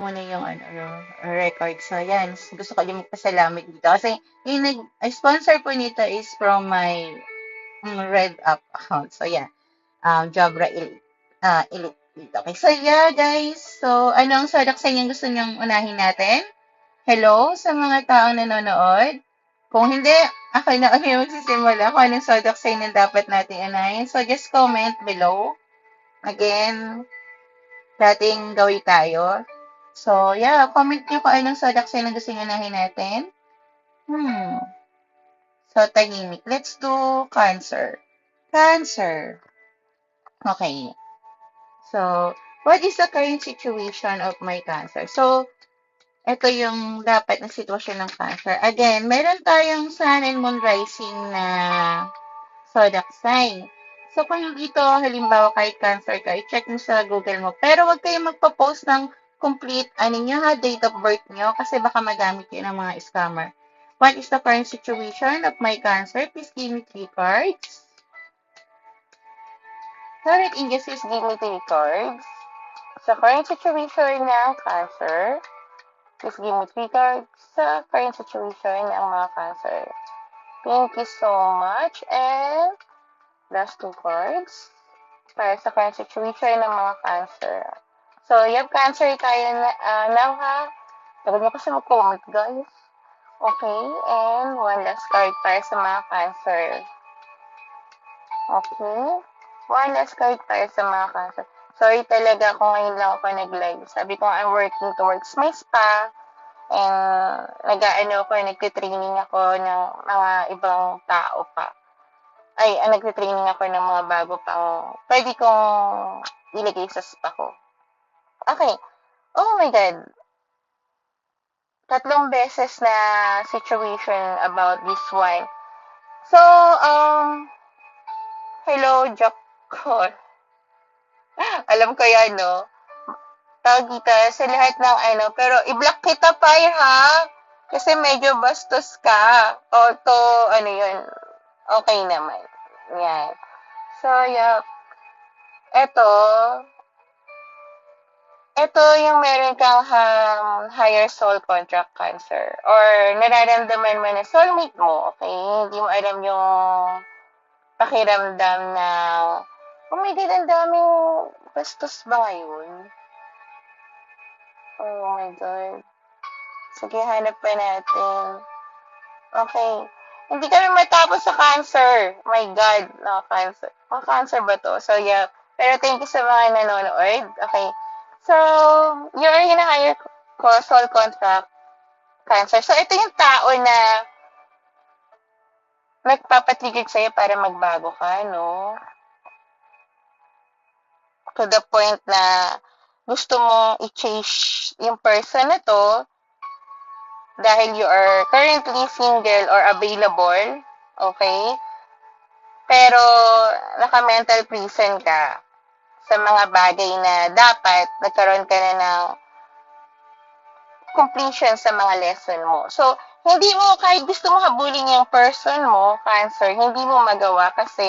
muna yung yung record. So, yan. Gusto ko din magpasalamat dito. Kasi yung sponsor po nito is from my Red Up account. So, yeah. Jabra Elite. Elite dito. Okay. So, yeah, guys. So, anong product sa inyo gusto nyong unahin natin? Hello sa mga taong nanonood. Kung hindi, ako na ulit magsisimula kung anong zodiac sign na dapat natin unahin. So, just comment below. Again, dating gawin tayo. So, yeah, comment nyo kung anong zodiac sign na gusto nyo unahin natin. Hmm. So, tahimik. Let's do Cancer. Cancer. Okay. So, what is the current situation of my Cancer? So, ito yung dapat na sitwasyon ng Cancer. Again, meron tayong Sun and Moon rising na zodiac sign. So, kung yung ito, halimbawa kahit Cancer ka, i-check mo sa Google mo. Pero wag kayong magpa-post ng complete, nyo ha, date of birth nyo, kasi baka magamit yun ng mga scammer. What is the current situation of my Cancer? Please give me 3 cards. Current indices, give me 3 cards. Sa current situation ng Cancer, please give me 3 cards sa current situation ng mga Cancer. Thank you so much. And last 2 cards para sa current situation ng mga Cancer. So, you have Cancer tayo now ha. Tagal niyo kasi mag-comment, guys. Okay, and one last card para sa mga Cancer. Okay, one last card para sa mga Cancer. Sorry talaga kung ngayon lang ako nag-live. Sabi ko, I'm working towards my spa. And nag-ano ako, nagtitraining ako ng mga ibang tao pa. Ay, nagtitraining ako ng mga bago pang pwede kong ilagay sa spa ko. Okay. Oh my God. Tatlong beses na situation about this one. So, hello, Jack Call. Alam ko yan, no? Tawag dito, sa lahat ng pero i-block kita pa ha? Kasi medyo bastos ka. Auto, yun, okay naman. Yan. So, yeah. Eto, ito yung meron kang higher soul contract Cancer. Or nararamdaman mo na soulmate mo, okay? Hindi mo alam yung pakiramdam na, oh my God, ang daming bastos ba ngayon? Oh my God. Sige, hanap pa natin. Okay. Hindi kami matapos sa Cancer. My God, no, Cancer. Oh, Cancer ba to? So, yeah. Pero thank you sa mga nanonood. Okay. So, you're in a higher soul contract Cancer. So, ito yung tao na nagpapatigil sa'yo para magbago ka, no? To the point na gusto mong i-change yung person na to dahil you are currently single or available, okay? Pero naka-mental prison ka sa mga bagay na dapat nagkaroon ka na ng completion sa mga lesson mo. So, hindi mo, kahit gusto mo habulin yung person mo, Cancer, hindi mo magawa kasi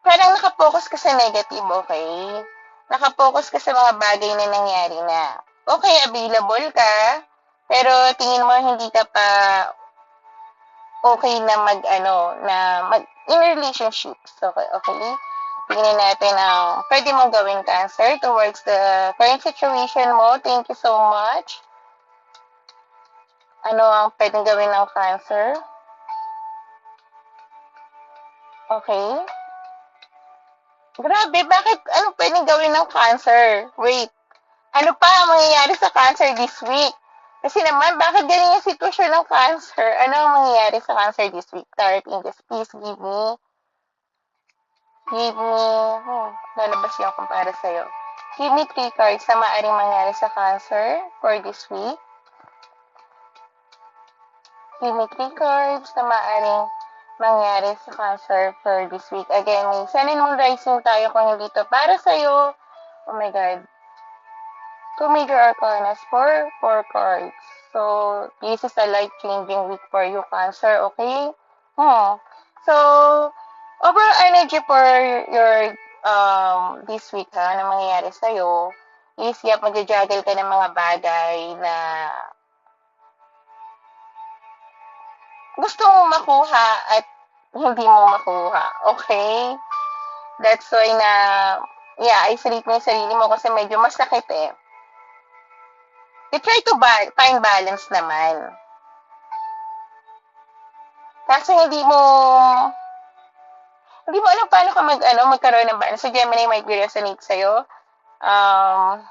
parang nakapokus ka sa negative, okay? Nakapokus ka sa mga bagay na nangyari na. Okay, available ka, pero tingin mo hindi ka pa okay na in relationships. Okay, okay? Tingnan natin ang pwede mong gawin, Cancer, towards the current situation mo. Thank you so much. Ano ang pwedeng gawin ng Cancer? Okay? Grabe, bakit ano pwedeng gawin ng Cancer? Wait, ano pa ang mangyayari sa Cancer this week? Kasi naman, bakit ganyan yung sitwasyon ng Cancer? Ano ang mangyayari sa Cancer this week? Tarot English, please lalabas yung akong para sa'yo. Give me 3 cards na maaaring mangyari sa Cancer for this week. Give me 3 cards na maaaring mangyari sa Cancer for this week. Again, may Sun and Moon rising tayo kung hindi to para sa'yo. Oh my God. 2 major arcanas for 4 cards. So, this is a life-changing week for you, Cancer, okay? So, overall energy for your this week ha, na mangyayari sa'yo is yap, magja-juggle ka ng mga bagay na gusto mo makuha at hindi mo makuha. Okay? That's why na, yeah, isolate mo yung sarili mo kasi medyo masakit eh. You try to find balance naman. Kaso hindi mo alam paano ka magkaroon ng balance. So, Gemini might be resonate sa'yo. Um,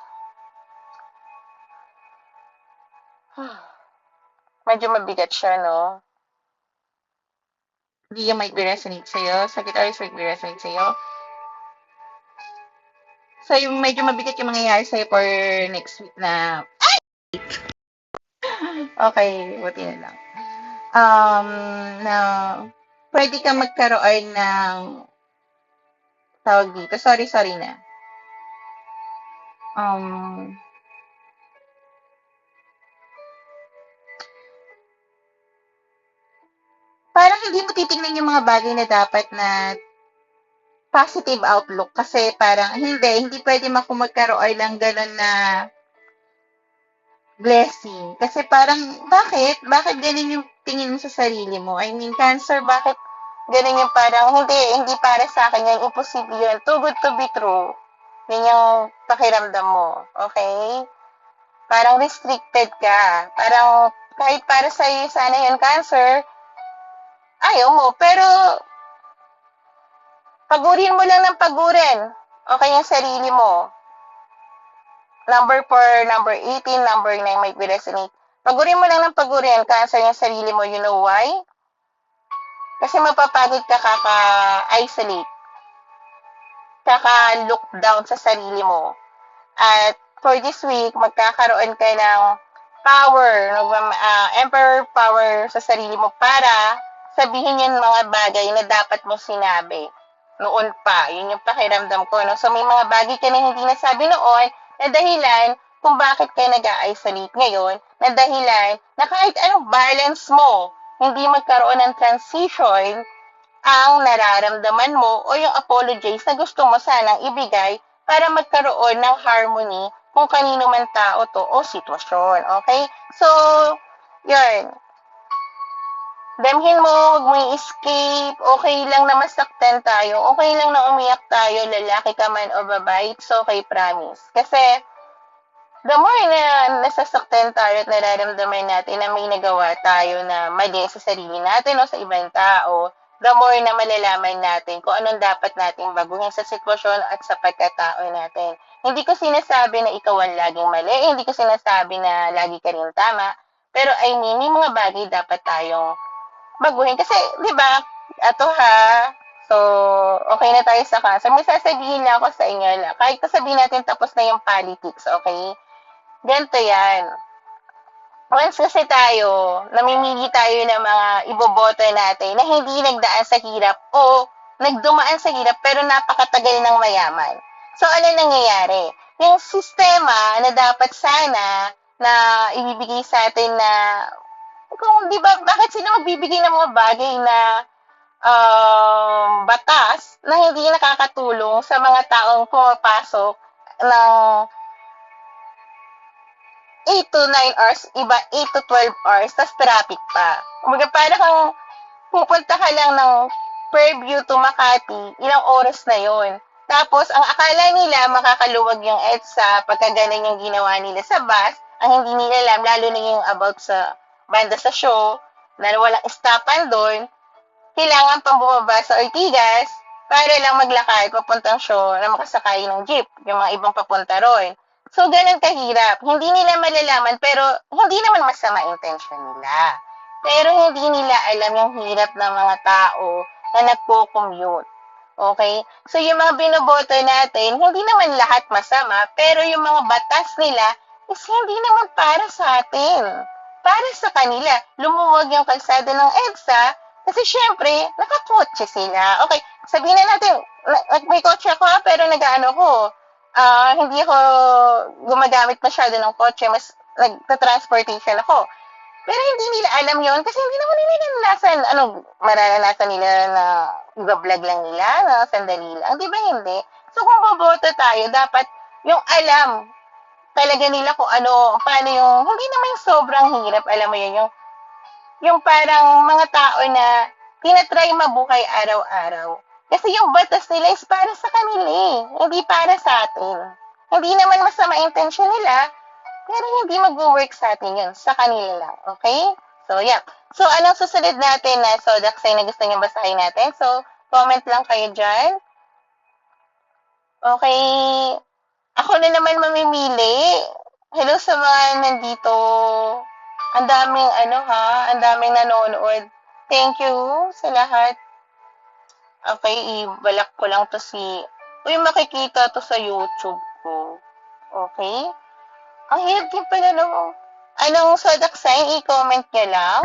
medyo mabigat siya, no? Leo might be resonate sa'yo. Sagittarius might be resonate sa'yo. So, yung medyo mabigat yung mangyayari sa'yo for next week na, okay, buti na lang. Na, pwede ka magkaroon ng, tawag dito, sorry na. Parang hindi mo titingnan yung mga bagay na dapat na positive outlook kasi parang hindi pwede magkaroon ng gano'n na blessing. Kasi parang, bakit? Bakit ganun yung tingin mo sa sarili mo? I mean, Cancer, bakit ganun yung parang, hindi para sa akin yan, imposible yun. Too good to be true. Yun yung pakiramdam mo. Okay? Parang restricted ka. Parang, kahit para sa'yo sana yun, Cancer, ayaw mo. Pero, pagurin mo lang ng pagurin. Okay yung sarili mo. Number 4, number 18, number 9 might be resonate. Pagurin mo lang ng pagurin, Cancer yung sarili mo. You know why? Kasi mapapagod ka kaka-isolate. Kaka-look down sa sarili mo. At for this week, magkakaroon ka ng power, emperor power sa sarili mo para sabihin yung mga bagay na dapat mo sinabi noon pa. Yun yung pakiramdam ko. No? So, may mga bagay ka na hindi nasabi noon na dahilan kung bakit ka nag-isolate ngayon, na dahilan na kahit anong balance mo, hindi magkaroon ng transition ang nararamdaman mo o yung apologies na gusto mo sanang ibigay para magkaroon ng harmony kung kanino man tao to o sitwasyon. Okay? So, yun. Damhin mo, huwag mo i-escape, okay lang na masaktan tayo, okay lang na umiyak tayo, lalaki ka man o babae, it's okay, promise. Kasi, the more na nasasaktan tayo at nararamdaman natin na may nagawa tayo na mali sa sarili natin o sa ibang tao, the more na malalaman natin kung anong dapat nating baguhin sa sitwasyon at sa pagkatao natin. Hindi ko sinasabi na ikaw ang laging mali, hindi ko sinasabi na lagi ka rin tama, pero I mean, may mga bagay dapat tayong baguhin. Kasi, di ba, ato ha, so, okay na tayo sa cancer. May sasabihin na ako sa inyo na, kahit sabihin natin tapos na yung politics, okay? Ganito yan. Once kasi tayo, namimili tayo ng mga iboboto natin na hindi nagdaan sa hirap o nagdumaan sa hirap pero napakatagal ng mayaman. So, ano nangyayari? Yung sistema na dapat sana na ibibigay sa atin na kung di ba, bakit sila magbibigay ng mga bagay na batas na hindi nakakatulong sa mga taong pumapasok ng 8 to 9 hours, iba 8 to 12 hours, tas traffic pa. Kumbaga, para kang pupunta ka lang ng Fairview to Makati, ilang oras na yon. Tapos, ang akala nila makakaluwag yung EDSA pagka ganun yung ginawa nila sa bus, ang hindi nila alam, lalo na yung about sa banda sa show, na walang stopan doon, kailangan pang bumaba sa Ortigas para lang maglakad papuntang show na makasakay ng jeep, yung mga ibang papunta roon. So, ganun kahirap. Hindi nila malalaman, pero hindi naman masama intention nila. Pero hindi nila alam yung hirap ng mga tao na nagko-commute. Okay? So, yung mga binoboto natin, hindi naman lahat masama, pero yung mga batas nila is hindi naman para sa atin. Para sa kanila. Lumuwag yung kalsada ng EDSA kasi syempre, nakakotse sila. Okay, sabihin na natin, may kotse ako pero nag-ano ko, hindi ako gumagamit masyado ng kotse, mas nagta-transportation ako. Pero hindi nila alam yon kasi hindi naman nila naranasan, mararanasan nila na iba-vlog lang nila, na sandali lang. Di ba hindi? So, kung boboto tayo, dapat yung alam talaga nila kung ano, paano yung, hindi naman yung sobrang hirap, alam mo yun, yung parang mga tao na tinatry mabuhay araw-araw. Kasi yung batas nila is para sa kanila eh, hindi para sa atin. Hindi naman masama intention nila, pero hindi mag-work sa atin yun. Sa kanila lang. Okay? So, yeah. So, anong susunod natin na zodiac sign na gusto nyo basahin natin? So, comment lang kayo dyan. Okay. Ako na naman mamimili. Hello sa mga nandito. Ang daming ang daming nanonood. Thank you sa lahat. Okay, ibalak ko lang to Uy, makikita to sa YouTube ko. Okay? Ang hirap din pala no. Anong zodiac sign? I-comment nyo lang.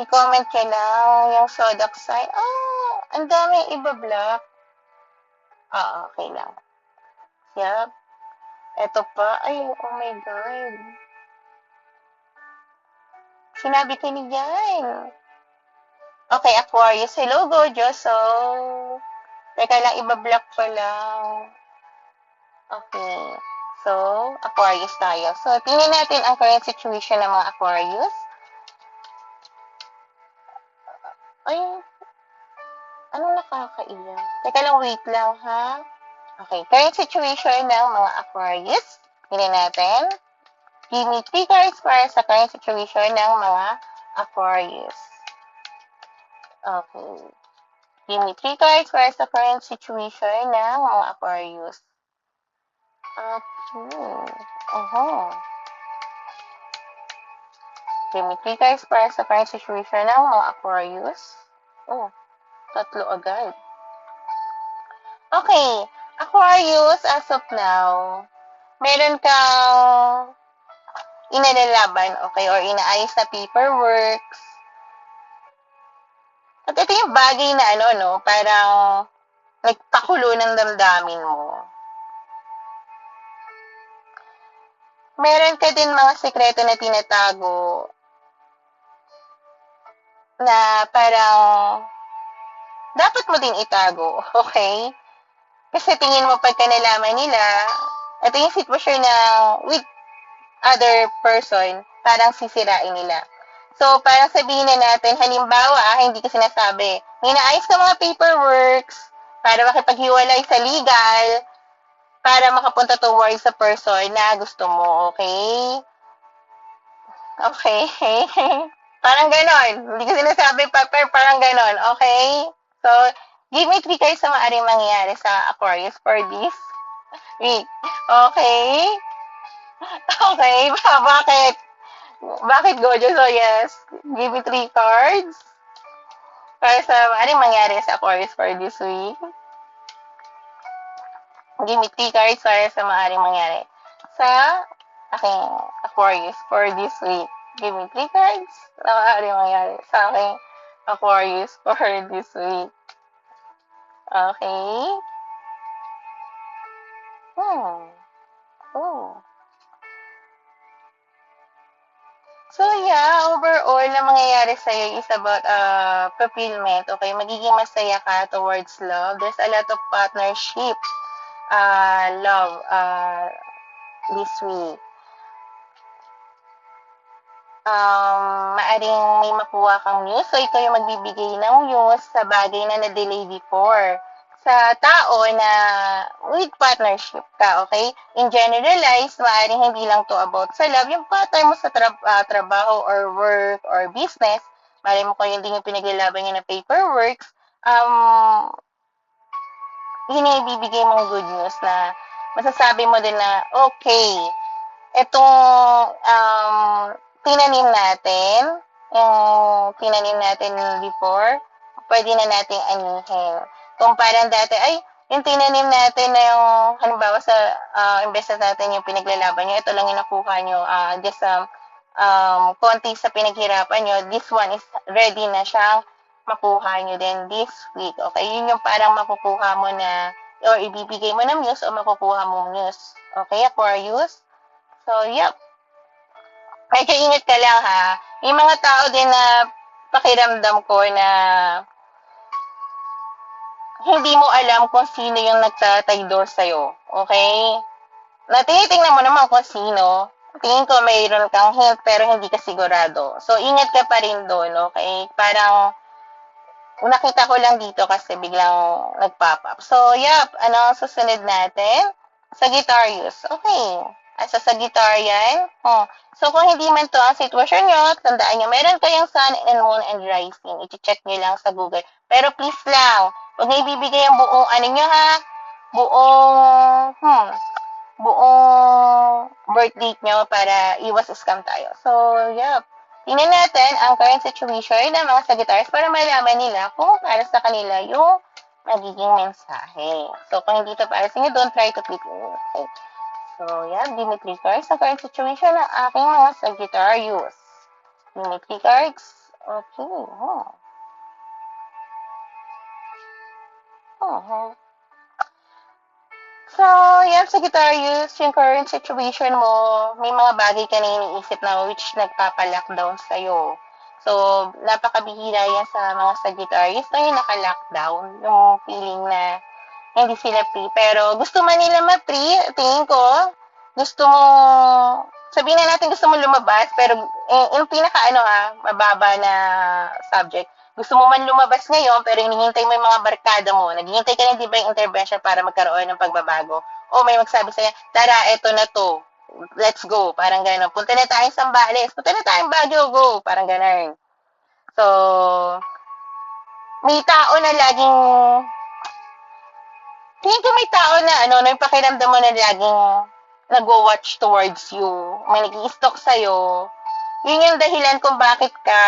I-comment nyo lang yung zodiac sign. Ang daming iba-block. Okay lang. Yup. Eto pa. Ay, oh my God. Sinabi ko ni yan. Okay, Aquarius. Hello, Gojo. So, teka lang, iba-block pa lang. Okay. So, Aquarius tayo. So, tingnan natin ang current situation ng mga Aquarius. Ay, anong nakakaiyak? Teka lang, wait lang, ha? Okay, current situation ng mga Aquarius. Tingnan natin. Give me 3 cards para sa current situation ng mga Aquarius. Okay. Give me 3 cards para sa current situation ng mga Aquarius. Okay. Give me 3 cards para sa current situation ng mga Aquarius. Oh, 3 agad. Okay. Aquarius, as of now, meron kang inalalaban, okay, or inaayos na paperworks. At ito yung bagay na parang nagpakulo ng damdamin mo. Meron ka din mga sekreto na tinatago na parang dapat mo din itago, okay? Kasi tingin mo pagka nalaman nila, ito yung sitwasyon na with other person, parang sisirain nila. So, parang sabihin na natin, halimbawa, hindi ko sinasabi, may naayos ka mga paperworks para makipaghiwalay sa legal, para makapunta towards sa person na gusto mo, okay? Okay. Parang ganon. Hindi ko sinasabi, pero parang ganon, okay? So, give me 3 cards sa maaaring mangyayari sa Aquarius for this week. Okay? Okay, bakit? Bakit Gojo? So, yes, give me 3 cards para sa maaaring mangyari sa Aquarius for this week. Give me 3 cards para sa maaaring mangyari sa aking Aquarius for this week. Give me 3 cards na maaaring mangyari sa aking Aquarius for this week. Okay? Oh. So, yeah, overall, na mangyayari sa'yo is about fulfillment. Okay, magiging masaya ka towards love. There's a lot of partnership, love, this week. Maaring may makuha kang news. So, ikaw yung magbibigay ng news sa bagay na na-delay before. Sa tao na with partnership ka, okay? In generalize, maaaring hindi lang to about sa love. Yung partner mo sa trabaho or work or business, maaaring mo kung hindi yung pinaglalaban niya na paperwork, yun yung ibibigay mong good news na masasabi mo din na, okay, itong tinanim natin, yung tinanim natin before, pwede na nating anihin. Kung parang dati, ay, yung tinanim natin na yung, halimbawa sa investment natin, yung pinaglalaban nyo, ito lang yung nakuha nyo, just konti sa pinaghirapan nyo, this one is ready na siyang makuha nyo din this week. Okay, yun yung parang makukuha mo na, or ibibigay mo ng news o makukuha mong news. Okay, Aquarius? So, yep. medyo ingat ka lang ha. May mga tao din na pakiramdam ko na hindi mo alam kung sino yung nagtataydor sa'yo. Okay? Na tinitingnan mo naman kung sino. Tingin ko mayroon kang hint pero hindi ka sigurado. So, ingat ka pa rin doon, okay? Parang, nakita ko lang dito kasi biglang nag-pop up. So, yep, ano ang susunod natin? Sagittarius. Okay. Asa Sagittarian? Oh. So, kung hindi man to ang sitwasyon nyo, tandaan nyo, meron kayong sun and moon and rising. I-check nyo lang sa Google. Pero please lang, huwag nyo ibibigay ang buong, ano nyo ha? Buong, buong birth date nyo para iwas scam tayo. So, yep. Tingnan natin ang current situation ng mga Sagittarius para malaman nila kung para sa kanila yung magiging mensahe. So, kung hindi ito para sa inyo, don't try to click in. Okay. So, yeah, give me 3 cards sa current situation ng aking mga Sagittarius. Give me 3 cards. Okay. So, yan, Sagittarius, yung current situation mo, may mga bagay ka na iniisip na which nagpapa-lockdown sa'yo. So, napakabihira yan sa mga Sagittarius na yung naka-lockdown, yung feeling na hindi sila free. Pero gusto man nila ma-free, tingin ko, gusto mo, sabihin na natin gusto mo lumabas, pero yung pinaka mababa na subject, gusto mo man lumabas ngayon, pero hinihintay mo yung mga barkada mo. Naghihintay ka rin, di ba, yung intervention para magkaroon ng pagbabago. O may magsabi sa'yo, tara, eto na to. Let's go. Parang gano'n. Punta na tayong Sambales. Punta na tayong Baguio. Go. Parang gano'n. So, may tao na laging, tingin ko may tao na, yung pakiramdam mo na laging nag-watch towards you. May nag-i-stalk sa'yo. Yun yung dahilan kung bakit ka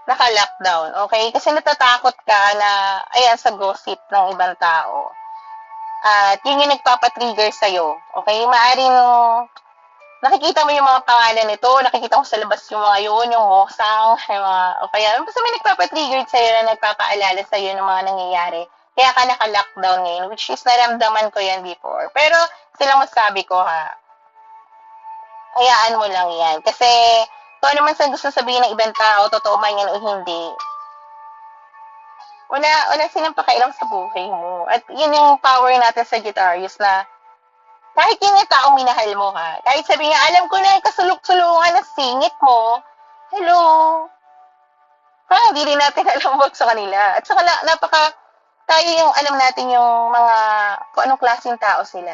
naka-lockdown, okay? Kasi natatakot ka na, ayan, sa gossip ng ibang tao. At yun yung nagpapatrigger sa'yo, okay? Maaring nakikita mo yung mga pangalan nito, nakikita mo sa labas yung mga yun, yung hosang, yung mga, o kaya, basta may nagpapatrigger sa'yo na nagpapaalala sa'yo ng mga nangyayari. Kaya ka naka-lockdown ngayon, which is naramdaman ko yan before. Pero, silang masabi ko ha, hayaan mo lang yan. Kasi, kung ano man sa gusto sabihin ng ibang tao, totoo man yan o hindi, wala silang pakailang sa buhay mo. At yun yung power natin sa Sagittarius na kahit yun yung taong minahal mo ha, kahit sabi nga, alam ko na yung kasulok-sulungan na singit mo, hello, hindi rin natin alam wag sa kanila. At saka tayo yung alam natin yung mga, kung anong klaseng tao sila.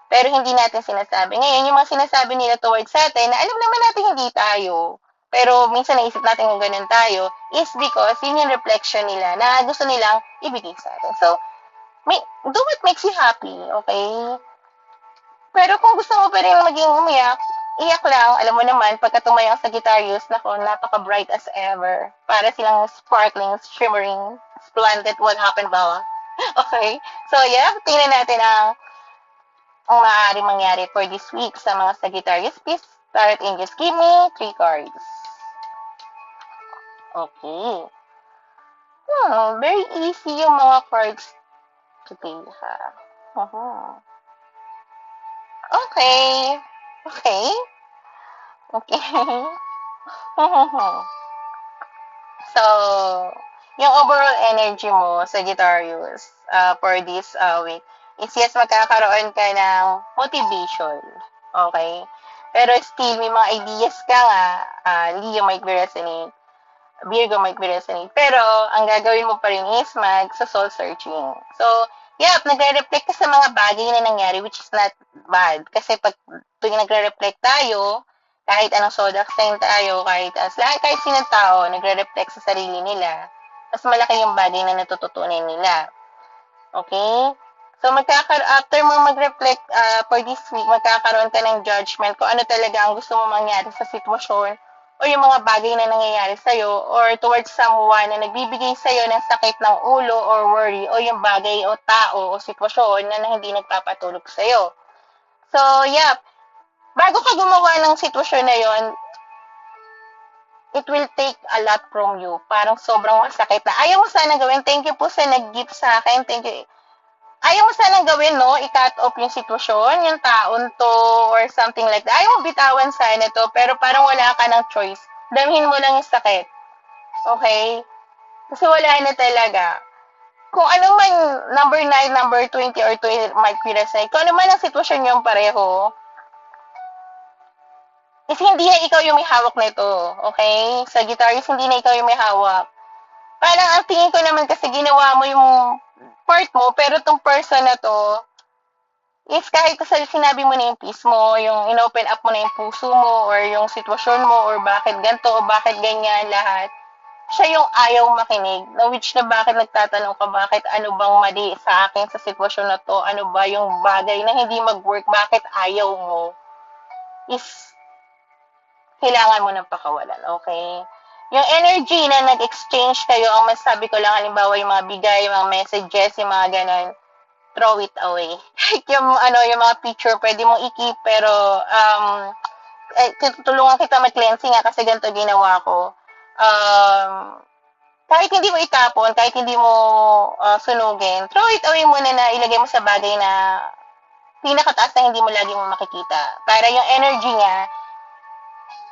Pero hindi natin sinasabi. Ngayon, yung mga sinasabi nila towards sa atin, na alam naman natin hindi tayo. Pero minsan naisip natin kung ganun tayo, is because yun yung reflection nila na gusto nilang ibigay sa atin. So, do what makes you happy, okay? Pero kung gusto mo pa rin maging umiyak, iyak lang. Alam mo naman, pagka tumayo ang Sagittarius, nako, napaka-bright as ever. Para silang sparkling, shimmering, splendid, what happened ba? Okay? So, yeah, tingnan natin ang maaaring mangyari for this week sa mga Sagittarius. Please, Tarot Angels, give me 3 cards. Okay. Very easy yung mga cards today, ha? Okay. Okay. Okay. So, yung overall energy mo, Sagittarius, for this week, is yes, magkakaroon ka ng motivation. Okay? Pero still, may mga ideas ka nga, Leo might be resonate, Virgo might be resonate. Pero, ang gagawin mo pa rin is mag-soul searching. So, yep, nagre-reflect ka sa mga bagay na nangyari, which is not bad. Kasi pag tuwing nagre-reflect tayo, kahit anong zodiac sign tayo, kahit sinong tao, nagre-reflect sa sarili nila, mas malaki yung bagay na natututunan nila. Okay? So, after mo mag-reflect for this week, magkakaroon ka ng judgment kung ano talaga ang gusto mo mangyari sa sitwasyon o yung mga bagay na nangyayari sa'yo or towards someone na nagbibigay sa'yo ng sakit ng ulo or worry o yung bagay o tao o sitwasyon na hindi nagpapatulog sa'yo. So, yeah, bago ka gumawa ng sitwasyon na yon, it will take a lot from you. Parang sobrang masakit na. Ayaw mo sana gawin. Thank you po sa nag-gift sa akin. Thank you. ayaw mo sanang gawin, no? I-cut off yung sitwasyon, yung taon to, or something like that. Ayaw mo bitawan sana to, pero parang wala ka ng choice. Damhin mo lang yung sakit. Okay? Kasi wala na talaga. Kung ano man, number 9, number 20, or 20 might be the same. Kung ano man ang sitwasyon yung pareho, is hindi na ikaw yung may hawak nito. Okay? Sa guitarist, hindi na ikaw yung may hawak. Parang ang tingin ko naman kasi ginawa mo yung part mo, pero tong person na to, is kahit sa sinabi mo na yung peace mo, yung in-open up mo na yung puso mo, or yung sitwasyon mo, or bakit ganto, o bakit ganyan, lahat, siya yung ayaw makinig. Na which na bakit nagtatanong ka, bakit ano bang mali sa akin sa sitwasyon na to, ano ba yung bagay na hindi mag-work, bakit ayaw mo, is kailangan mo ng pakawalan, okay? Yung energy na nag-exchange kayo, ang masabi ko lang, halimbawa yung mga bigay, yung mga messages, yung mga ganon, throw it away. yung ano, yung mga picture, pwede mong i-keep, pero tutulungan kita mag-cleansing nga kasi ganito ginawa ko. Um, kahit hindi mo itapon, kahit hindi mo sunugin, throw it away muna na ilagay mo sa bagay na pinakataas na hindi mo lagi mo makikita. Para yung energy niya,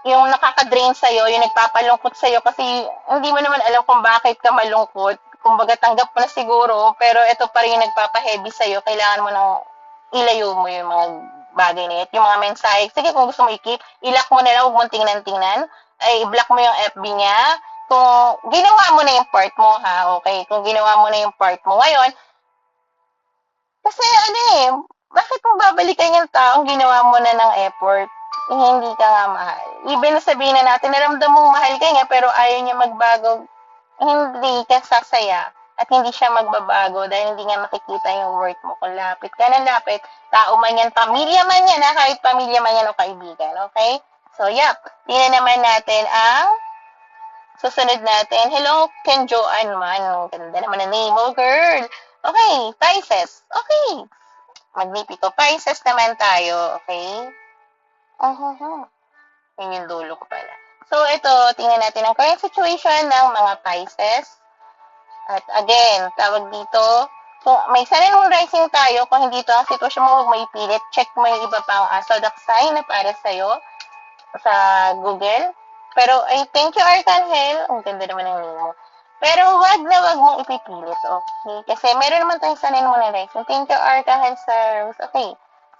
yung nakaka-drain sa'yo, yung nagpapalungkot sa'yo kasi hindi mo naman alam kung bakit ka malungkot. Kumbaga tanggap mo na siguro, pero ito pa rin yung nagpapa-heavy sa'yo. Kailangan mo nang ilayo mo yung mga bagay na yun. Yung mga mensahe, sige kung gusto mo i-keep, i-lock mo na lang, huwag mong tingnan-tingnan. Ay, i-block mo yung FB niya. Kung ginawa mo na yung part mo, ha, okay? Kung ginawa mo na yung part mo. Ngayon, kasi ano eh, bakit mo babalikan yung taong ginawa mo na ng effort? Eh, hindi ka nga mahal. Even na sabihin na natin, naramdam mong mahal ka nga, pero ayaw niya magbago, hindi ka sasaya at hindi siya magbabago dahil hindi nga makikita yung worth mo. Kung lapit ka ng lapit, tao man yan, pamilya man yan, ha? Kahit pamilya man yan o kaibigan, okay? So, yep. Tingnan naman natin ang susunod natin. Hello, Ken Joanne man. Ang ganda naman ang name mo, girl. Okay, Pisces. Okay, Magnifico. Pisces naman tayo, okay? Uh-huh. Yun yung dulo ko pala. So, ito, tingnan natin ang current situation ng mga Pisces. At again, tawag dito, kung may sun and moon rising tayo, kung hindi ito ang sitwasyon mo, huwag mo ipilit. Check mo yung iba pang zodiac sign na para sa'yo sa Google. Pero, ay, thank you, Archangel. Ang ganda naman ng name mo. Pero, wag mong ipipilit, okay? Kasi meron naman tayong sun and moon rising. Thank you, Archangel, sir. Okay.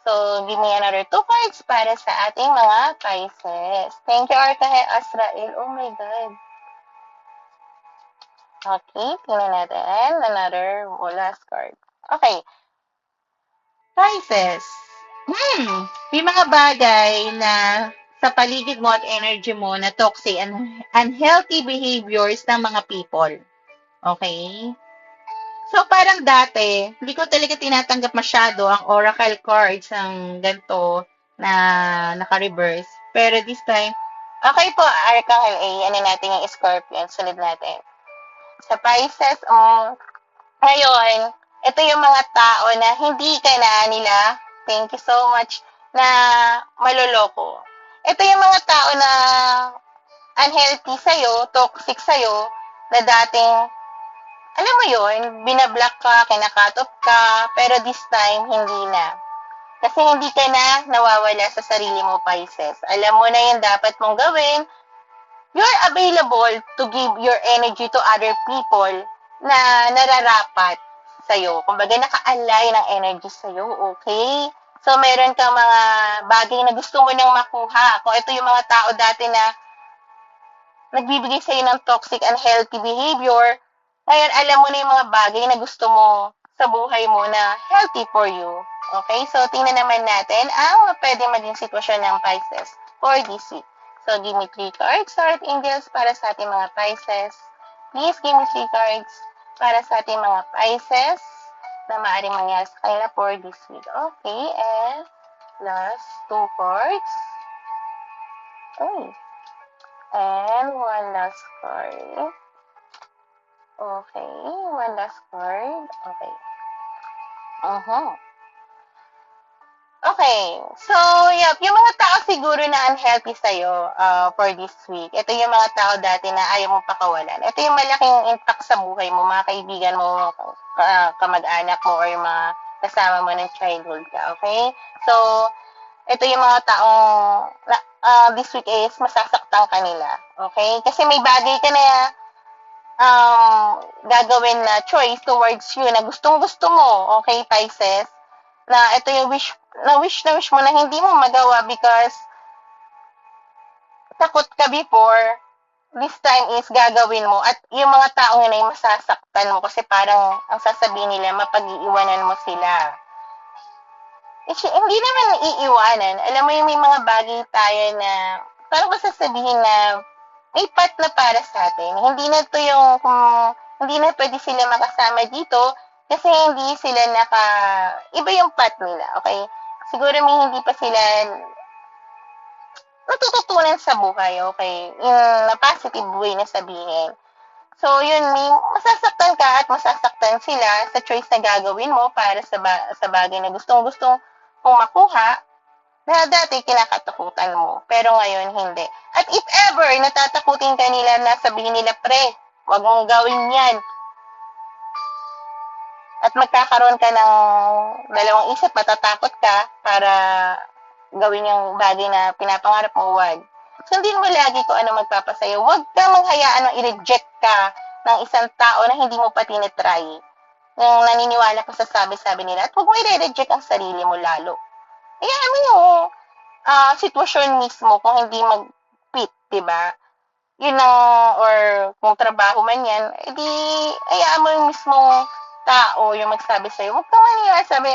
So, give me another 2 cards para sa ating mga Pisces. Thank you, Archangel Azrael. Oh my God. Okay, tingnan natin. Another last card. Okay. Pisces. May mga bagay na sa paligid mo at energy mo na toxic and unhealthy behaviors ng mga people. Okay? So, parang dati, hindi ko talaga tinatanggap masyado ang oracle cards ng ganito na naka-reverse. Pero this time, Okay po, Archangel A. Ano natin yung Scorpion? Sunod natin. Sa Pisces, ngayon, ito yung mga tao na hindi ka na nila, thank you so much, na maloloko. Ito yung mga tao na unhealthy sa'yo, toxic sa'yo, na dating, alam mo yon, binablock ka, kinakat off ka, pero this time, hindi na. Kasi hindi ka na nawawala sa sarili mo, Pisces. Alam mo na yung dapat mong gawin. You're available to give your energy to other people na nararapat sa'yo. Kumbaga, naka-align ng energy sa'yo, okay? So, meron kang mga bagay na gusto mo nang makuha. Kung ito yung mga tao dati na nagbibigay sa'yo ng toxic and healthy behavior, ngayon, alam mo na yung mga bagay na gusto mo sa buhay mo na healthy for you. Okay? So, tingnan naman natin ang pwedeng maging sitwasyon ng Pisces for this week. So, give me 3 cards, Heart Angels, para sa ating mga Pisces. Please give me 3 cards para sa ating mga Pisces na maaaring mangyari sa kanila for this week. Okay, and last 2 cards. Okay. And one last card. Okay, one last card. Okay. Uh-huh. Okay, Okay. So, yep, yung mga tao siguro na unhealthy sa'yo for this week, ito yung mga tao dati na ayaw mo pakawalan. Ito yung malaking impact sa buhay mo, mga kaibigan mo, kamag-anak mo, or yung mga kasama mo ng childhood ka, okay? So, ito yung mga taong this week is masasaktan ka nila, okay? Kasi may bagay ka na gagawin na choice towards you na gustong-gusto mo, okay, Pisces? Na ito yung wish mo na hindi mo magawa because takot ka before, this time is gagawin mo at yung mga taong yun ay masasaktan mo kasi parang ang sasabihin nila mapag-iiwanan mo sila. Hindi naman iiwanan. Alam mo yung may mga bagay tayo na parang sasabihin na may part na para sa atin. Hindi na to yung hindi na pwede sila makasama dito kasi hindi sila iba yung path nila, okay? Siguro may hindi pa sila natututunan sa buhay, okay? In a positive way na sabihin. So, yun, may masasaktan ka at masasaktan sila sa choice na gagawin mo para sa bagay na gustong-gustong mong makuha na dati kinakatakutan mo. Pero ngayon, hindi. At if ever, natatakutin ka nila na sabihin nila, pre, wag mong gawin yan. At magkakaroon ka ng dalawang isip, matatakot ka para gawin yung bagay na pinapangarap mo, wag. Sundin mo lagi kung ano magpapasayo. Huwag kang manghayaan na i-reject ka ng isang tao na hindi mo pa tinitry. Yung naniniwala ka sa sabi-sabi nila. At huwag mo i-reject ang sarili mo lalo. Hayaan mo yung sitwasyon mismo kung hindi mag-fit, diba? Yun ang, or kung trabaho man yan, edi, hayaan mo yung mismong tao yung magsabi sa'yo. Huwag ka maniwala, sabi,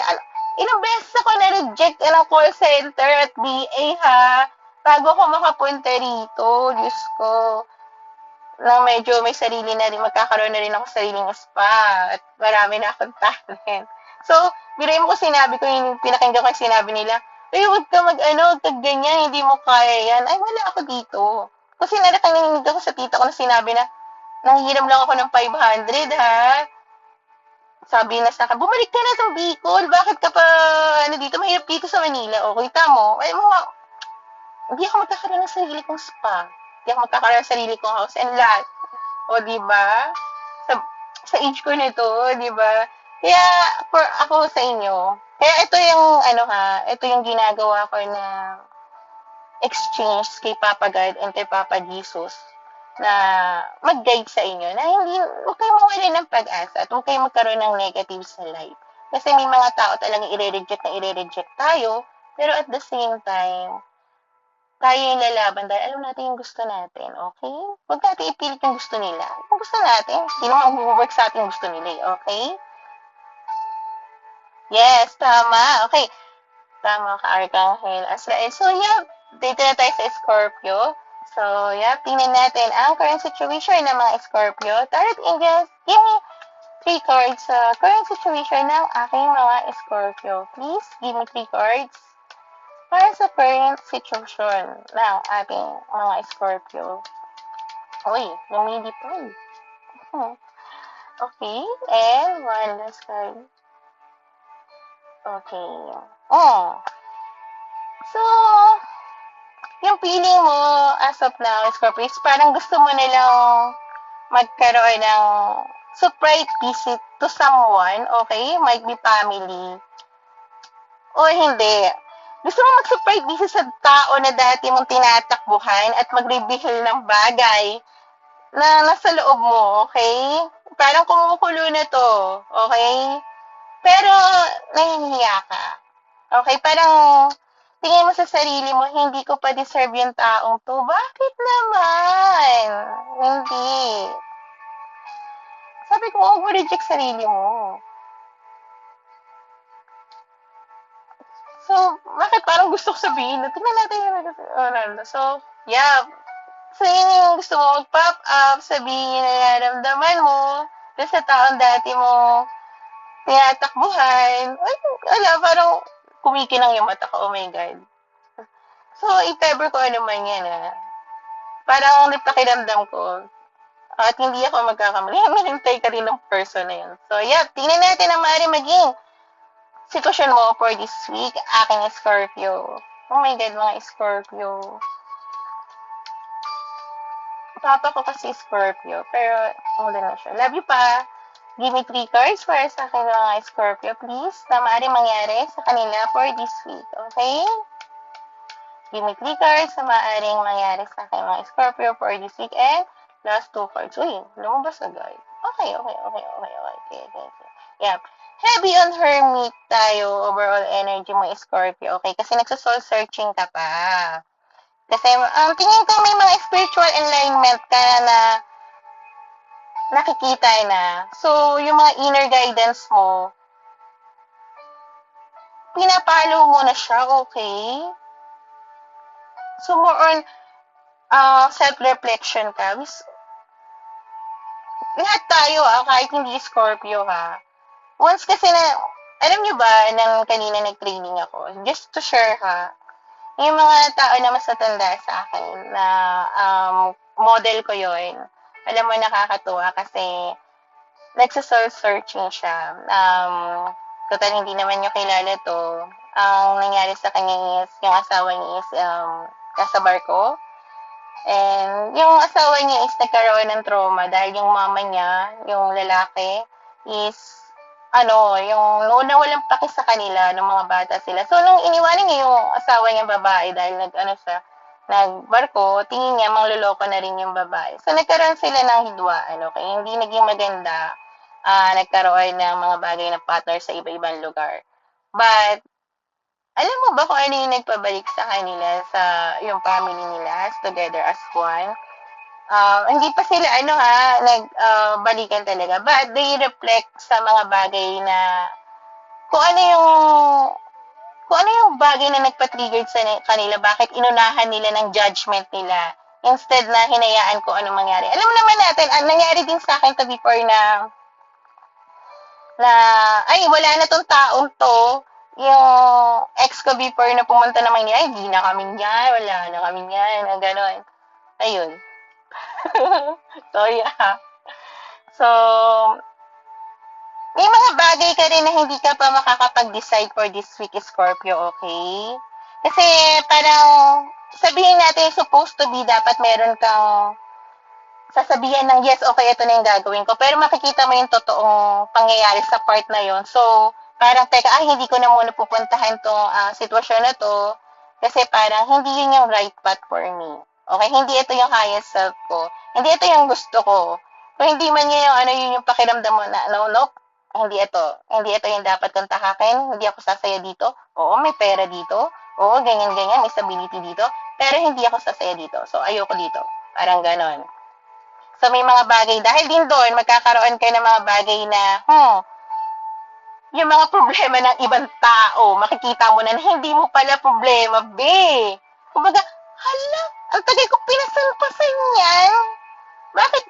ilang beses ako na-reject ng call center at BA, ha? Bago ako makapunta rito, Diyos ko. Na medyo may sarili na rin, magkakaroon na rin ako sariling spa at marami na akong talent. So, biray mo ko sinabi ko, yung pinakinggan ko yung sinabi nila, huwag ka huwag ka ganyan, hindi mo kaya yan. Ay, wala ako dito. Kasi narinig ako sa tita ko na sinabi na, nanghiram lang ako ng 500, ha? Sabi na sa akin, bumalik ka na sa Bicol, bakit ka pa, dito, mahirap dito sa Manila. O, kita mo, ay, hindi ako magkakaroon ng sarili kong spa. Hindi ako magkakaroon ng sarili kong house and lot. O, diba? Sa age ko nito, diba? Kaya, for ako sa inyo, kaya ito yung, ito yung ginagawa ko na exchange kay Papa God and kay Papa Jesus na mag-guide sa inyo na hindi, huwag kayo mawala ng pag-asa at huwag kayo magkaroon ng negative sa life. Kasi may mga tao talagang i-reject tayo, pero at the same time, tayo yung lalaban dahil alam natin yung gusto natin, okay? Huwag natin ipilit yung gusto nila. Kung gusto natin, hindi naman mag-work sa atin yung gusto nila, okay? Yes, tama. Okay. Tama ka, Archangel Azrael. So, yeah, dito na tayo sa Scorpio. So, yeah, tingnan natin ang current situation ng mga Scorpio. Tarot Angels, give me 3 cards sa current situation ng aking mga Scorpio. Please, give me 3 cards para sa current situation ng ating mga Scorpio. Uy, lumilipad. Okay, and one last card. Okay. So, yung feeling mo as of now, Scorpio, is parang gusto mo nilang magkaroon ng surprise visit to someone, okay? Might be family. O hindi. Gusto mo mag-surprise visit sa tao na dati mong tinatakbuhan at mag-reveal ng bagay na nasa loob mo, okay? Parang kumukulo na to, okay? Pero, nahihiya ka. Okay, parang tingin mo sa sarili mo, hindi ko pa deserve yung taong to. Bakit naman? Hindi. Sabi ko, huwag mo reject sarili mo. So, bakit parang gusto ko sabihin na, tingnan natin yung So, yeah. So, yun yung gusto mo mag-pop up, sabihin yung nararamdaman mo, sa taong dati mo tinatakbuhan. Ay, parang kumikinang yung mata ko. Oh my God. So, if ever ko ano man yan, parang napakiramdam ko. At hindi ako magkakamali. Hinintay ka rin ng person na yun. So, yeah, tingnan natin ang maaari maging sitwasyon mo for this week, aking Scorpio. Oh my God, mga Scorpio. Papa ko kasi Scorpio, pero wala na siya. Love you pa. Give me 3 cards para sa akin mga Scorpio, please, na maaaring mangyari sa kanila for this week. Okay? Give me 3 cards na maaaring mangyari sa akin mga Scorpio for this week. And last 2 cards. Uy, lumabas agad. Okay. Yeah. Heavy on Hermit tayo, overall energy mo, Scorpio. Okay? Kasi nagsa-soul searching ka pa. Kasi, tingin ko may mga spiritual alignment ka na nakikita na. So, yung mga inner guidance mo, pinapalo mo na siya, okay? So, more on self-reflection ka. Lahat tayo, kahit hindi Scorpio, ha. Once kasi na, alam nyo ba, nang kanina nag-training ako, just to share, ha, yung mga tao na mas natanda sa akin, na model ko yon, alam mo, nakakatuwa kasi nagsa-soul searching siya. Total, hindi naman nyo kilala to. Ang nangyari sa kanya is, yung asawa niya is nasa barko. And yung asawa niya is nagkaroon ng trauma dahil yung mama niya, yung lalaki, is yung nawalang paki sa kanila ng mga bata sila. So, nung iniwanan niya yung asawa niya babae dahil nagbarko, tingin niya mangloloko na rin yung babae. So, nagkaroon sila ng hidwaan, okay? Hindi naging maganda. Nagkaroon ng mga bagay na partner sa iba-ibang lugar. But, alam mo ba kung ano yung nagpabalik sa kanila, sa yung family nila, together as one? Hindi pa sila, nagbalikan talaga. But they reflect sa mga bagay na kung ano yung bagay na nagpa-trigger sa kanila, bakit inunahan nila ng judgment nila instead na hinayaan ko ano mangyari. Alam mo naman natin, nangyari din sa akin to before na ay, wala na tong taong to. Yung ex ko before na pumunta naman niya, ay, hindi na kami niyan, wala na kami niyan, gano'n. Ayun. So, yeah. So, may mga bagay ka rin na hindi ka pa makakapag-decide for this week, Scorpio, okay? Kasi parang sabihin natin supposed to be dapat meron kang sasabihan ng yes, okay, ito na yung gagawin ko. Pero makikita mo yung totoong pangyayari sa part na yon. So, parang teka, hindi ko na muna pupuntahan tong sitwasyon na to kasi parang hindi yun yung right path for me. Okay? Hindi ito yung highest self ko. Hindi ito yung gusto ko. Kung hindi man yun yung pakiramdam mo na, nope, hindi ito. Hindi ito yung dapat kong tahakin. Hindi ako sasaya dito. Oo, may pera dito. Oo, ganyan-ganyan. May stability dito. Pero hindi ako sasaya dito. So, ayoko dito. Parang ganon. So, may mga bagay. Dahil din doon, magkakaroon kayo ng mga bagay na, yung mga problema ng ibang tao, makikita mo na hindi mo pala problema, be. Kumbaga, hala, ang tagal ko pinasan-pasan yan. Bakit?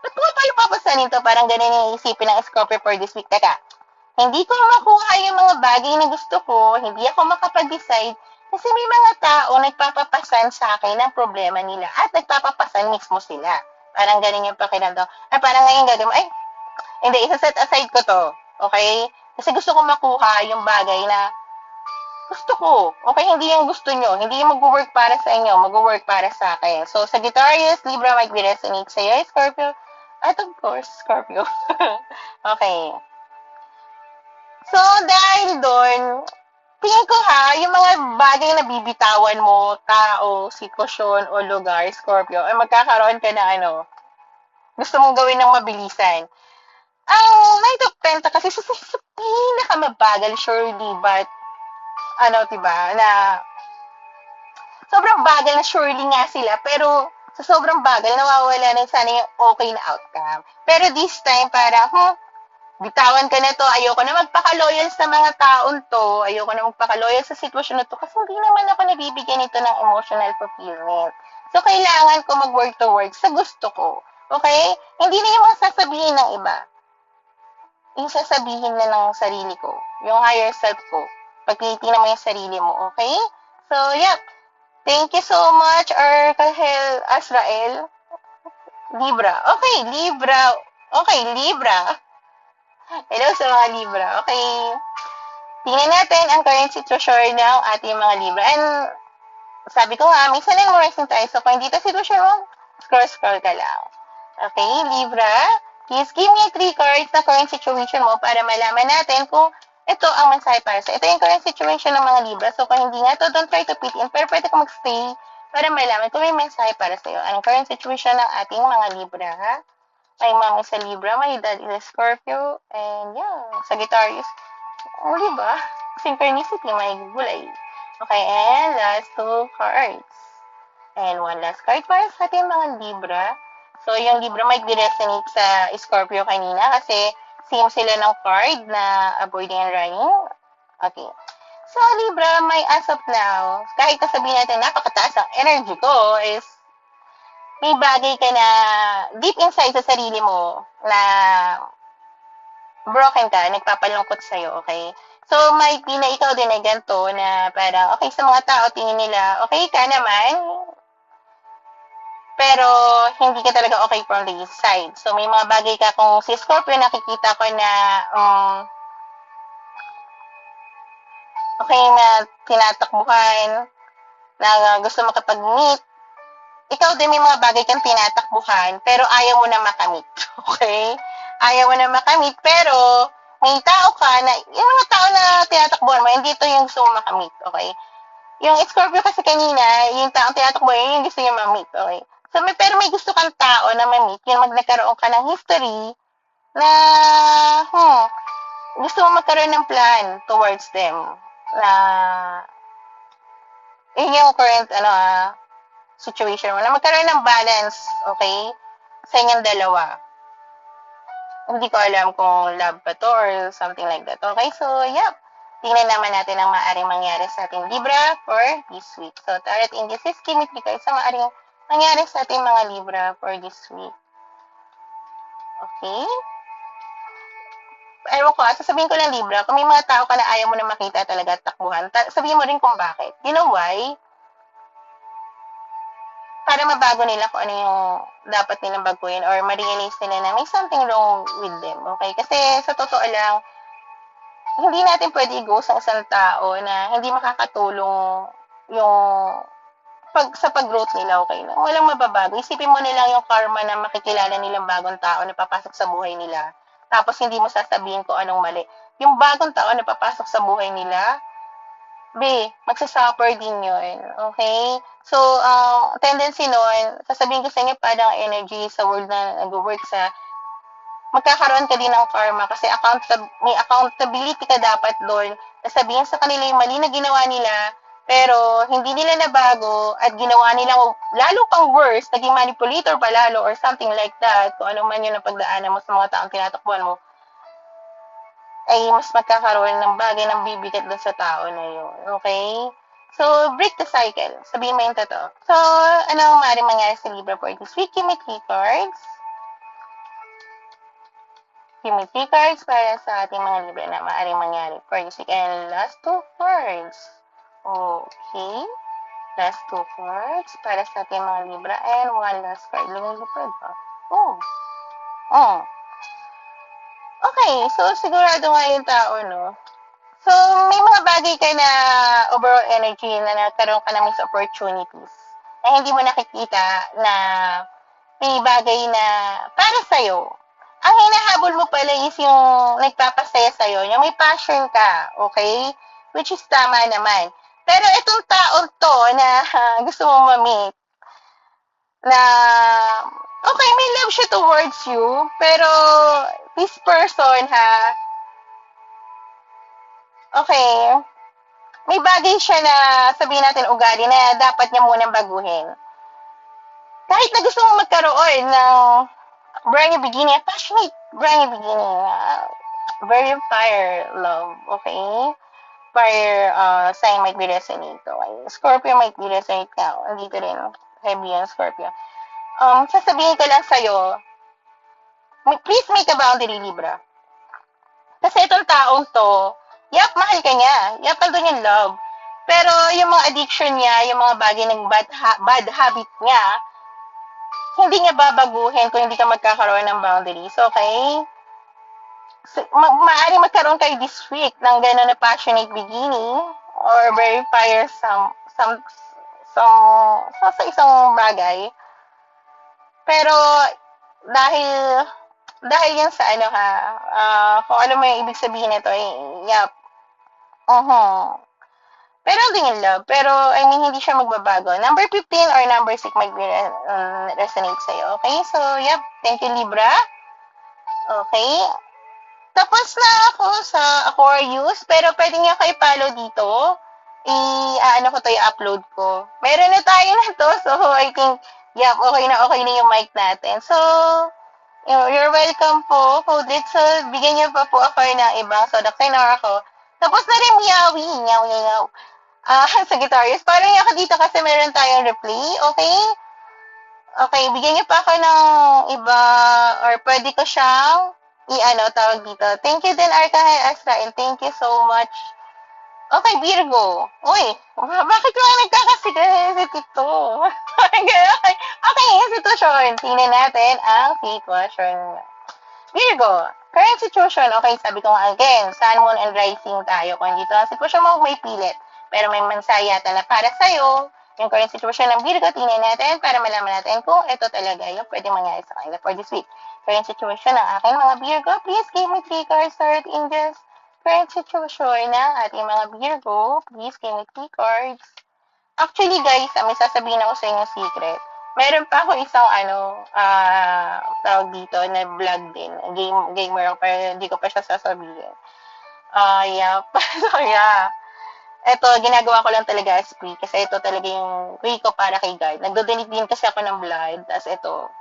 Ba't mo tayo papasanin to? Parang ganun yung isipin ng Scorpio for this week. Teka, hindi ko makuha yung mga bagay na gusto ko, hindi ako makapag-decide, kasi may mga tao nagpapapasan sa akin ng problema nila at nagpapapasan mismo sila. Parang ganun yung pakiramdam. Parang ngayon gagawin, hindi, isa-set aside ko to. Okay? Kasi gusto ko makuha yung bagay na gusto ko. Okay, hindi yung gusto nyo. Hindi yung mag-work para sa inyo. Mag-work para sa akin. So, Sagittarius, Libra might be resonate sa'yo. Scorpio, at of course, Scorpio. Okay. So, dahil doon, tingin ko yung mga bagay na bibitawan mo, tao, sitwasyon, o lugar, Scorpio, ay magkakaroon ka na gusto mong gawin ng mabilisan. Ang Knight of Pentacles kasi sa pinakamabagal, surely, but, diba, na sobrang bagal na surely nga sila, pero sa sobrang bagal, nawawala na sana yung okay na outcome. Pero this time, para, bitawan ka na to, ayoko na magpaka-loyal sa mga taon to, ayoko na magpaka-loyal sa sitwasyon na to, kasi hindi naman ako nabibigyan ito ng emotional fulfillment. So, kailangan ko mag-work to work sa gusto ko. Okay? Hindi na yung mga sasabihin ng iba. Yung sasabihin na ng sarili ko. Yung higher self ko. Pagtitingnan mo yung sarili mo. Okay? So, yeah. Thank you so much, Arcangel Azrael. Libra. Okay, Libra. Okay, Libra. Hello sa mga Libra. Okay. tingnan natin ang current situation ng ating mga Libra. And sabi ko nga, may sun and moon rising tayo. So, kung hindi ito sitwasyon mo, scroll ka lang. Okay, Libra, please give me 3 cards na current situation mo para malaman natin kung ito ang mensahe para sa. Ito yung current situation ng mga Libra. So, kung hindi nga ito, don't try to fit in. Pero pwede ka magstay para malaman kung may mensahe para sa iyo. Anong current situation ng ating mga Libra, ha? My mom is a Libra, my dad is a Scorpio, and yeah, Sagittarius. O, diba? Synchronicity, may gulay. Okay, and last 2 cards. And one last card para sa ating mga Libra. So, yung Libra might be resonate sa Scorpio kanina kasi same sila ng card na avoiding and running. Okay. So, Libra, may as of now, kahit sabihin natin napakataas ang energy ko, is may bagay ka na deep inside sa sarili mo na broken ka, nagpapalungkot sa'yo, okay? So, might be na ikaw din ay ganito na parang, okay, sa mga tao, tingin nila, okay ka naman, pero hindi ka talaga okay from the side. So, may mga bagay ka, kung si Scorpio, nakikita ko na, okay, na tinatakbuhan, na gusto makapag-meet, ikaw din may mga bagay kang tinatakbuhan, pero ayaw mo na makamit. Okay? Ayaw mo na makamit, pero may tao ka na, yung mga tao na tinatakbuhan mo, hindi ito yung gusto mo makamit. Okay? Yung Scorpio kasi kanina, yung taong tinatakbuhan, yung gusto niya mamit. Okay? So, pero may gusto kang tao na mamit, yung nagkaroon ka ng history na, gusto mo magkaroon ng plan towards them. Na, yun yung current, situation mo, na magkaroon ng balance, okay, sa inyong dalawa. Hindi ko alam kung love ba to or something like that. Okay, so, yep. Tingnan naman natin ang maaaring mangyari sa ating Libra for this week. So, tarot indices, kimitli kayo sa maaaring mangyari sa ating mga Libra for this week. Okay? Ewan ko, sasabihin ko lang Libra, kung may mga tao ka na ayaw mo na makita talaga at takbuhan, sabihin mo rin kung bakit. You know why? Para mabago nila kung ano yung dapat nilang baguhin or ma-realize nila na may something wrong with them, okay? Kasi sa totoo lang, hindi natin pwede i-go sa isang tao na hindi makakatulong yung sa pag-growth nila, okay? Walang mababago. Isipin mo nilang yung karma na makikilala nilang bagong tao na papasok sa buhay nila. Tapos hindi mo sasabihin kung anong mali. Yung bagong tao na papasok sa buhay nila, magsasuffer din yun. Okay? So, tendency nun, sasabihin ko sa inyo, parang energy sa world na nag-work sa, magkakaroon ka din ng karma kasi may accountability ka dapat doon. Sasabihin sa kanila yung mali na ginawa nila, pero hindi nila nabago at ginawa nila lalo pang worse, naging manipulator pa lalo or something like that, kung ano man yun ang pagdaanan mo sa mga taong tinatakbuhan mo, ay mas magkakaroon ng bagay ng bibigat dun sa tao na yun. Okay? So, break the cycle. Sabihin mo yung totoo. So, ano ang maaaring mangyari sa Libra for this week? Give me 3 cards. Give me 3 cards para sa ating mga Libra na maaaring mangyari for this week. And last 2 cards. Okay. Last 2 cards para sa ating mga Libra. And one last card. Lumilipad ba? Okay, so sigurado nga yung tao, no? So, may mga bagay ka na overall energy na nagkaroon ka ng missed opportunities na hindi mo nakikita na may bagay na para sa'yo. Ang hinahabol mo pala is yung nagpapasaya sa'yo, yung may passion ka, okay? Which is tama naman. Pero itong taon to na gusto mong mamit, na okay, may love siya towards you, pero this person, okay, may bagay siya na sabihin natin ugali na dapat niya munang baguhin. Kahit na gusto mong magkaroon ng brand new beginning, passionate brand new beginning, very fire love, okay? Fire sign might be resonate, okay? Scorpio might be resonate ka, andito rin, heavy ang Scorpio. Sasabihin ko lang sa'yo, please make a boundary, Libra. Kasi itong taong to, mahal ka niya. Andun yung love. Pero yung mga addiction niya, yung mga bagay ng bad habit niya, hindi niya babaguhin kung hindi ka magkakaroon ng boundaries, okay? Maaari magkaroon kayo this week ng gano'n na passionate beginning or very fire sa isang bagay. Pero dahil dahil yan sa ano ha, kung ano may ibig sabihin nito, yep. Uh-huh. Pero din in love. Pero, I mean, hindi siya magbabago. Number 15 or number 6 mag-resonate sa'yo. Okay? So, yep. Thank you, Libra. Okay? Tapos na ako sa Aquarius, pero pwede niyo kayo follow dito. Ano ko to, i-upload ko. Meron na tayo na to, so I think, yep, okay na yung mic natin. So, you're welcome po. So, bigyan niyo pa po ako ng iba. So, nakinar ako. Tapos na rin miyawi. Sagittarius, parang ako dito kasi meron tayong replay, okay? Okay, bigyan niyo pa ako ng iba, or pwede ko siyang tawag dito. Thank you din, Arcangel Azrael. Thank you so much. Okay, Virgo. Uy, bakit ko nagkakasigasit ito? Okay, sitwasyon. Tingnan natin ang sitwasyon. Virgo, current situation, okay, sabi ko nga again, sun, moon, and rising tayo. Kung dito ang sitwasyon mo, may pilit. Pero may mansaya na para sa'yo, yung current situation ng Virgo, tingnan natin para malaman natin kung ito talaga yung pwede mangyari sa kanila for this week. Current situation ng aking mga Virgo, please give me 3 cards, Lord Angels. Current situation ng ating mga Virgo, please give me 3 cards. Actually, guys, may sasabihin ako sa inyo secret. Meron pa ako isang tawag dito na vlog din. Gamer ako, pero hindi ko pa siya sasabihin. Yeah. So, yeah. Ito, ginagawa ko lang talaga as free kasi ito talaga yung free ko para kay God. Nagdo-donate din kasi ako ng blood. Tapos ito,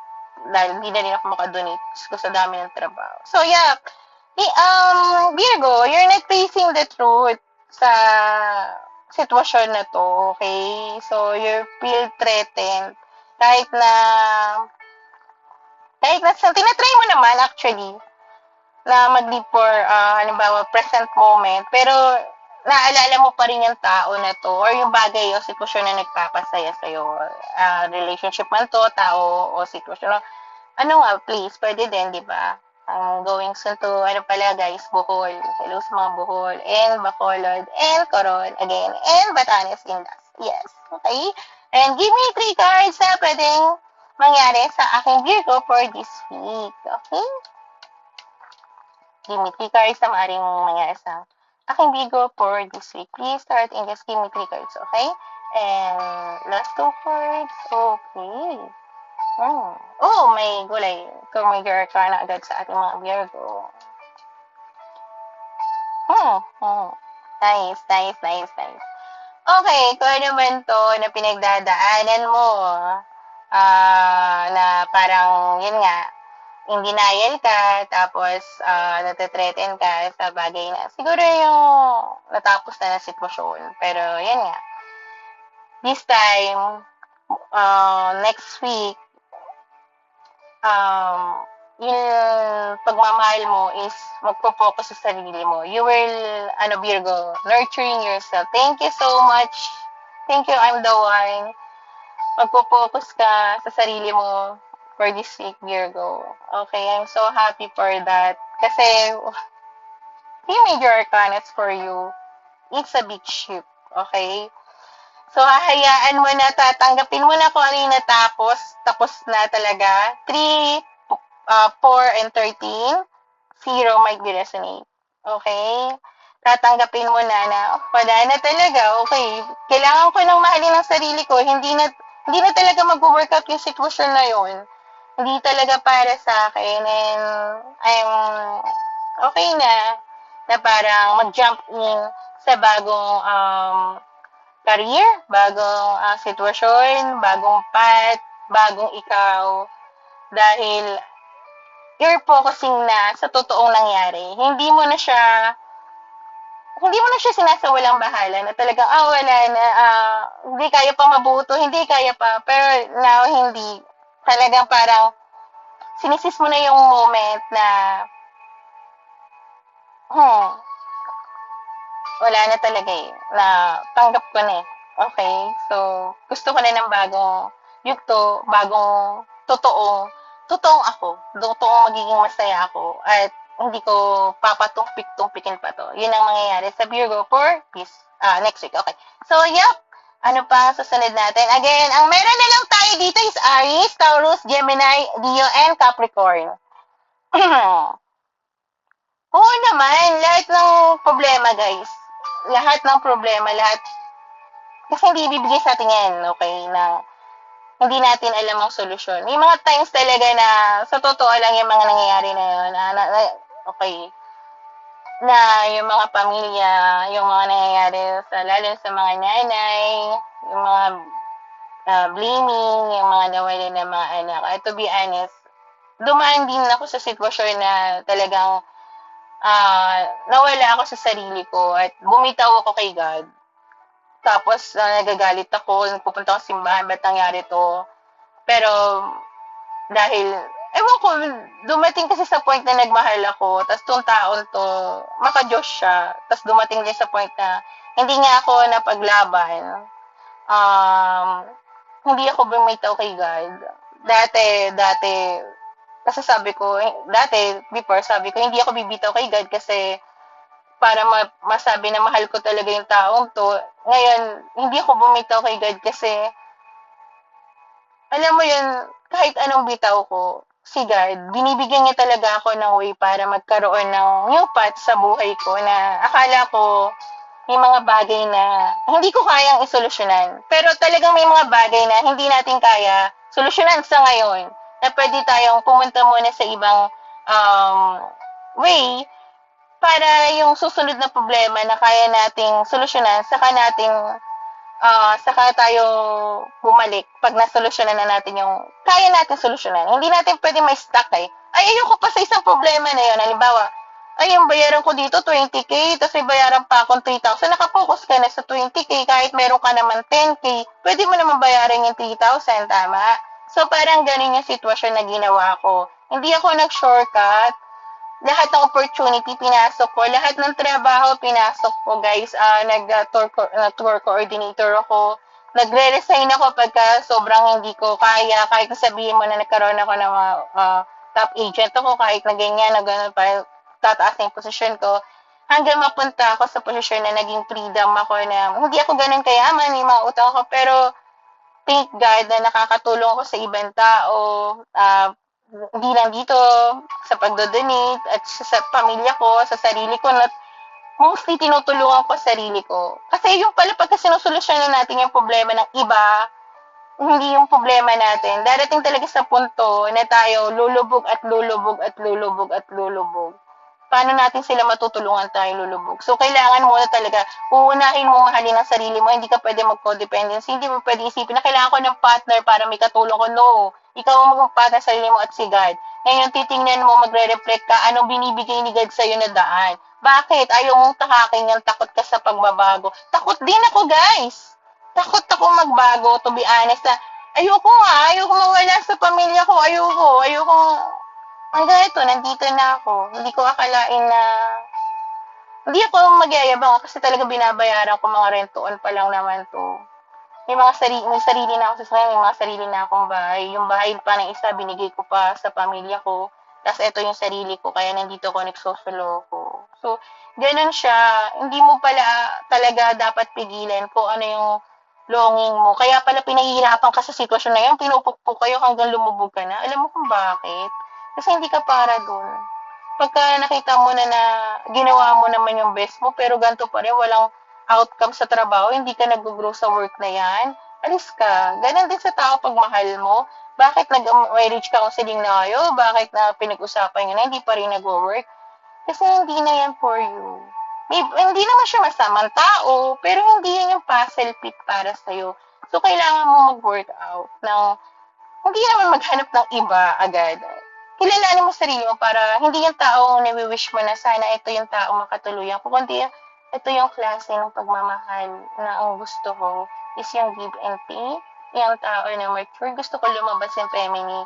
dahil hindi na rin ako makadonate ko sa dami ng trabaho. So, yeah. Virgo, you're not facing the truth sa sitwasyon na to, okay? So, you feel threatened. Kahit na tinatry mo naman actually na mag-live for, halimbawa, present moment. Pero, naalala mo pa rin yung tao na to or yung bagay o sitwasyon na nagpapasaya sa'yo. Relationship man to, tao o sitwasyon. Please, pwede din, di ba? Going soon to, guys, Bohol. Hello sa mga Bohol, and Bacolod, and Coron, again, and Batanes, Indas. Yes, okay? And give me 3 cards na pwedeng mangyari sa aking Virgo for this week. Okay? Give me 3 cards na maaaring mangyari sa aking Virgo for this week. Please start and just give me 3 cards, okay? And last 2 cards. Okay. Oh, may gulay. Kumigar ka na agad sa ating mga Virgo. Nice. Okay, kung ano man to na pinagdadaanan mo, na parang, yun nga, in denial ka, tapos natatreten ka sa bagay na siguro yung natapos na sitwasyon. Pero, yan nga. This time, next week, yung pagmamahal mo is magpo-focus sa sarili mo. You will, Virgo, nurturing yourself. Thank you so much. Thank you, I'm the one. Magpo-focus ka sa sarili mo for this week, Virgo. Okay, I'm so happy for that. Kasi, yung major arcanas for you, it's a big ship. Okay? So, hahayaan mo na, tatanggapin mo na kung ano yung natapos. Tapos na talaga. 3, 4, and 13, 0 might be resonate. Okay? Tatanggapin mo na wala na talaga. Okay? Kailangan ko nang mahalin ang sarili ko. Hindi na talaga mag-work out yung sitwasyon na yun. Hindi talaga para sa akin. And I'm okay na parang mag-jump in sa bagong career, bagong sitwasyon, bagong path, bagong ikaw. Dahil you're focusing na sa totoong nangyari. Hindi mo na siya sinasawalang bahala na talagang, wala na, hindi kaya pa mabuto, hindi kaya pa, pero now, hindi. Talagang parang, sinisis mo na yung moment na, wala na talaga na tanggap ko na Okay? So, gusto ko na ng bagong yugto, bagong totoong ako. Totoong magiging masaya ako. At hindi ko papatumpik-tumpikin pa to. Yun ang mangyayari sa Virgo for next week. Okay. So, yep. Ano pa susunod natin? Again, ang meron na lang tayo dito is Aries, Taurus, Gemini, Leo, and Capricorn. Oo naman, lahat ng problema, guys. Lahat ng problema, lahat. Kasi hindi ibibigay sa atin yan, okay, na hindi natin alam ang solusyon. May mga times talaga na sa totoo lang yung mga nangyayari na yun. Okay, na yung mga pamilya, yung mga nangyayari lalo sa mga nanay, yung mga blaming, yung mga nawala ng mga anak. To be honest, dumaan din ako sa sitwasyon na talagang nawala ako sa sarili ko at bumitaw ako kay God. Tapos, nagagalit ako, nagpupunta ako sa simbahan, ba't nangyari to? Pero, dahil, ewan ko, dumating kasi sa point na nagmahal ako, tapos tong taon to, maka-Diyos siya, tapos dumating din sa point na, hindi nga ako napaglaban, um, hindi ako bumitaw kay God. Dati, kasi sabi ko, before, sabi ko, hindi ako bibitaw kay God kasi para masabi na mahal ko talaga yung taong to. Ngayon, hindi ako bumitaw kay God kasi, alam mo yun, kahit anong bitaw ko, si God, binibigyan niya talaga ako ng way para magkaroon ng new path sa buhay ko na akala ko may mga bagay na hindi ko kayang isolusyonan. Pero talagang may mga bagay na hindi natin kaya solusyonan sa ngayon na pwede tayong pumunta muna sa ibang way para yung susunod na problema na kaya nating solusyonan, saka tayo bumalik pag nasolusyonan na natin yung kaya natin solusyonan. Hindi natin pwede may stuck eh. Ay, ayoko pa sa isang problema na yun. Halimbawa, ay, yung bayaran ko dito, 20K, tapos may bayaran pa akong 3,000. Nakapokus ka na sa 20K, kahit meron ka naman 10K, pwede mo naman bayaran yung 3,000, tama? So, parang ganun yung sitwasyon na ginawa ko. Hindi ako nag-shortcut. Lahat ng opportunity, pinasok ko. Lahat ng trabaho, pinasok ko, guys. Nag-tour coordinator ako. Nagre-resign ako pagka sobrang hindi ko kaya. Kahit sabihin mo na nagkaroon ako ng mga top agent ako, kahit na ganyan, na gano'n pa, tataas na yung posisyon ko. Hanggang mapunta ako sa posisyon na naging freedom ako na hindi ako ganun kayaman, may mga utang ako, pero thank God na nakakatulong ako sa ibang tao, hindi lang dito, sa pagdodonate, at sa pamilya ko, sa sarili ko, na mostly tinutulungan ko sa sarili ko. Kasi yung pala pagka sinusolusyonan natin yung problema ng iba, hindi yung problema natin. Darating talaga sa punto na tayo lulubog at lulubog at lulubog at lulubog. Paano natin sila matutulungan tayo lulubog? So, kailangan mo na talaga, uunahin mo mahalin ang sarili mo. Hindi ka pwede mag-codependency. Hindi mo pwede isipin na kailangan ko ng partner para may katulong ko. No. Ikaw ang mag-partner sa sarili mo at si God. Ngayon, titingnan mo, magre-reflect ka, anong binibigay ni God sa'yo na daan. Bakit? Ayaw mong takaking yan, takot ka sa pagbabago. Takot din ako, guys. Takot ako magbago, to be honest, na ayoko mawala sa pamilya ko, ayoko, hanggang ito, nandito na ako. Hindi ko akalain na, hindi ako magyayabang kasi talaga binabayaran ko mga rentoon pa lang naman to. May sarili na ako sa sasakyan, may mga sarili na akong bahay. Yung bahay pa ng isa, binigay ko pa sa pamilya ko. Tapos ito yung sarili ko, kaya nandito ko nagsosolo ko. So, ganun siya. Hindi mo pala talaga dapat pigilan kung ano yung longing mo. Kaya pala pinahihirapan ka sa sitwasyon na yun, pinupukpok kayo hanggang lumubog ka na. Alam mo kung bakit? Kasi hindi ka para dun. Pagka nakita mo na ginawa mo naman yung best mo, pero ganito pa rin, walang outcome sa trabaho, hindi ka nag-grow sa work na yan, alis ka. Ganon din sa tao pag mahal mo. Bakit nag-reach ka counseling na kayo? Bakit na pinag-usapan nyo na hindi pa rin nag-work? Kasi hindi na yan for you. Hindi naman siya masamang tao, pero hindi yan yung puzzle fit para sa'yo. So, kailangan mo mag-work out ng hindi naman maghanap ng iba agad. Kilalanin mo sarili mo para hindi yung taong nawi-wish mo na sana ito yung taong makatuluyan ko, kundi ito yung klase ng pagmamahal na ang gusto ko is yung give and take, yung tao na mature. Gusto ko lumabas yung feminine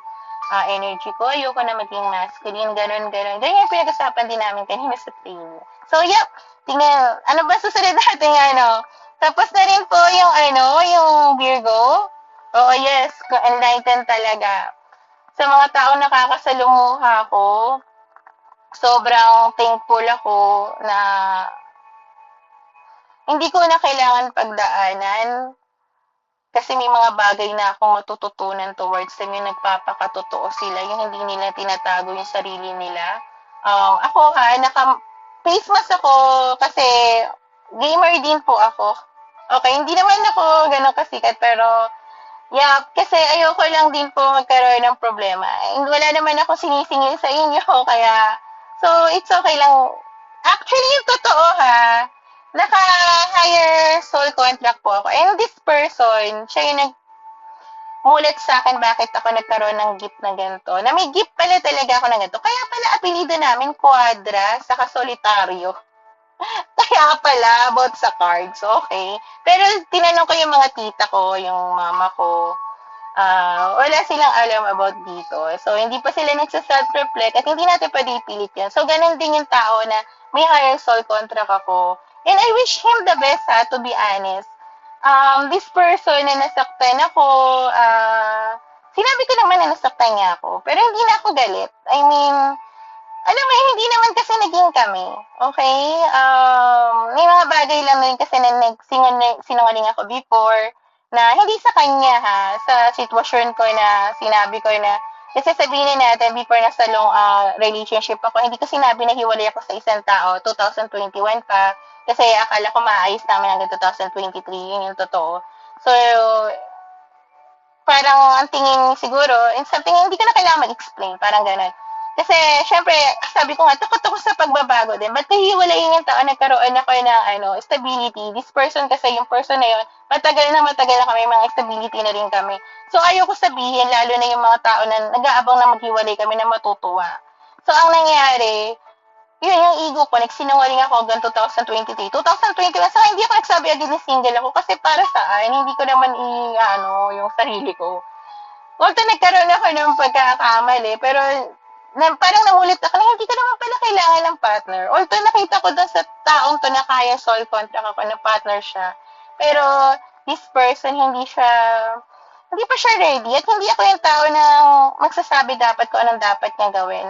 energy ko. Ayoko na maging masculine, ganun. Ganyan yung pinag-usapan din namin kanina sa training. So, yep. Tingnan, ano ba susunod natin, Tapos na rin po yung Virgo. Oo, yes. Enlightened talaga. Sa mga taong nakakasalumuha ko, sobrang thankful ako na hindi ko na kailangan pagdaanan kasi may mga bagay na akong matututunan towards them, yung nagpapakatotoo sila, yung hindi nila tinatago yung sarili nila. Ako face mask ako kasi gamer din po ako. Okay, hindi naman ako ganun kasikat, pero yeah, kasi ayoko lang din po magkaroon ng problema. And wala naman ako sinisingil sa inyo, kaya, so, it's okay lang. Actually, yung totoo ha, naka-hire soul contract po ako. And this person, siya yung nagmulat sa akin bakit ako nagkaroon ng gift na ganito. Na may gift pala talaga ako na ganito. Kaya pala apelido namin Quadra, saka Solitaryo. Kaya pala, about sa cards, okay. Pero tinanong ko yung mga tita ko, yung mama ko, wala silang alam about dito. So, hindi pa sila nagsa-self-reflect at hindi natin pwede ipilit yan. So, ganun din yung tao na may higher soul contract ako. And I wish him the best, ha, to be honest. This person na nasaktan ako, sinabi ko naman na nasaktan niya ako. Pero hindi na ako galit. I mean, alam mo, hindi naman kasi naging kami. Okay? May mga bagay lang din kasi na sinungaling ako before na hindi sa kanya ha, sa sitwasyon ko na sinabi ko na kasi sabihin natin before nasa long relationship ako, hindi ko sinabi na hiwalay ako sa isang tao, 2021 pa, kasi akala ko maayos namin hanggang 2023, yun yung totoo. So, parang ang tingin siguro, and something hindi ko na kailangan mag-explain, parang ganun. Kasi, syempre, sabi ko nga, takot ako sa pagbabago din. Ba't nahihiwalayin yung tao, nagkaroon ako ng stability. This person kasi, yung person na yun, matagal na kami, mga stability na rin kami. So, ayoko sabihin, lalo na yung mga tao na nag-aabang na maghiwalay kami na matutuwa. So, ang nangyari, yun, yung ego ko, nagsinungaling ako hanggang 2023. 2021, saka hindi ako nagsabi agad na single ako kasi para saan, hindi ko naman yung sarili ko. Although nagkaroon ako ng pagkakamali, pero parang namulit ako na hindi ko naman pala kailangan ng partner. Although nakita ko doon sa taong to na kaya soul contract ako na partner siya. Pero this person, hindi pa siya ready. At hindi ako yung tao na magsasabi dapat ko anong dapat niya gawin.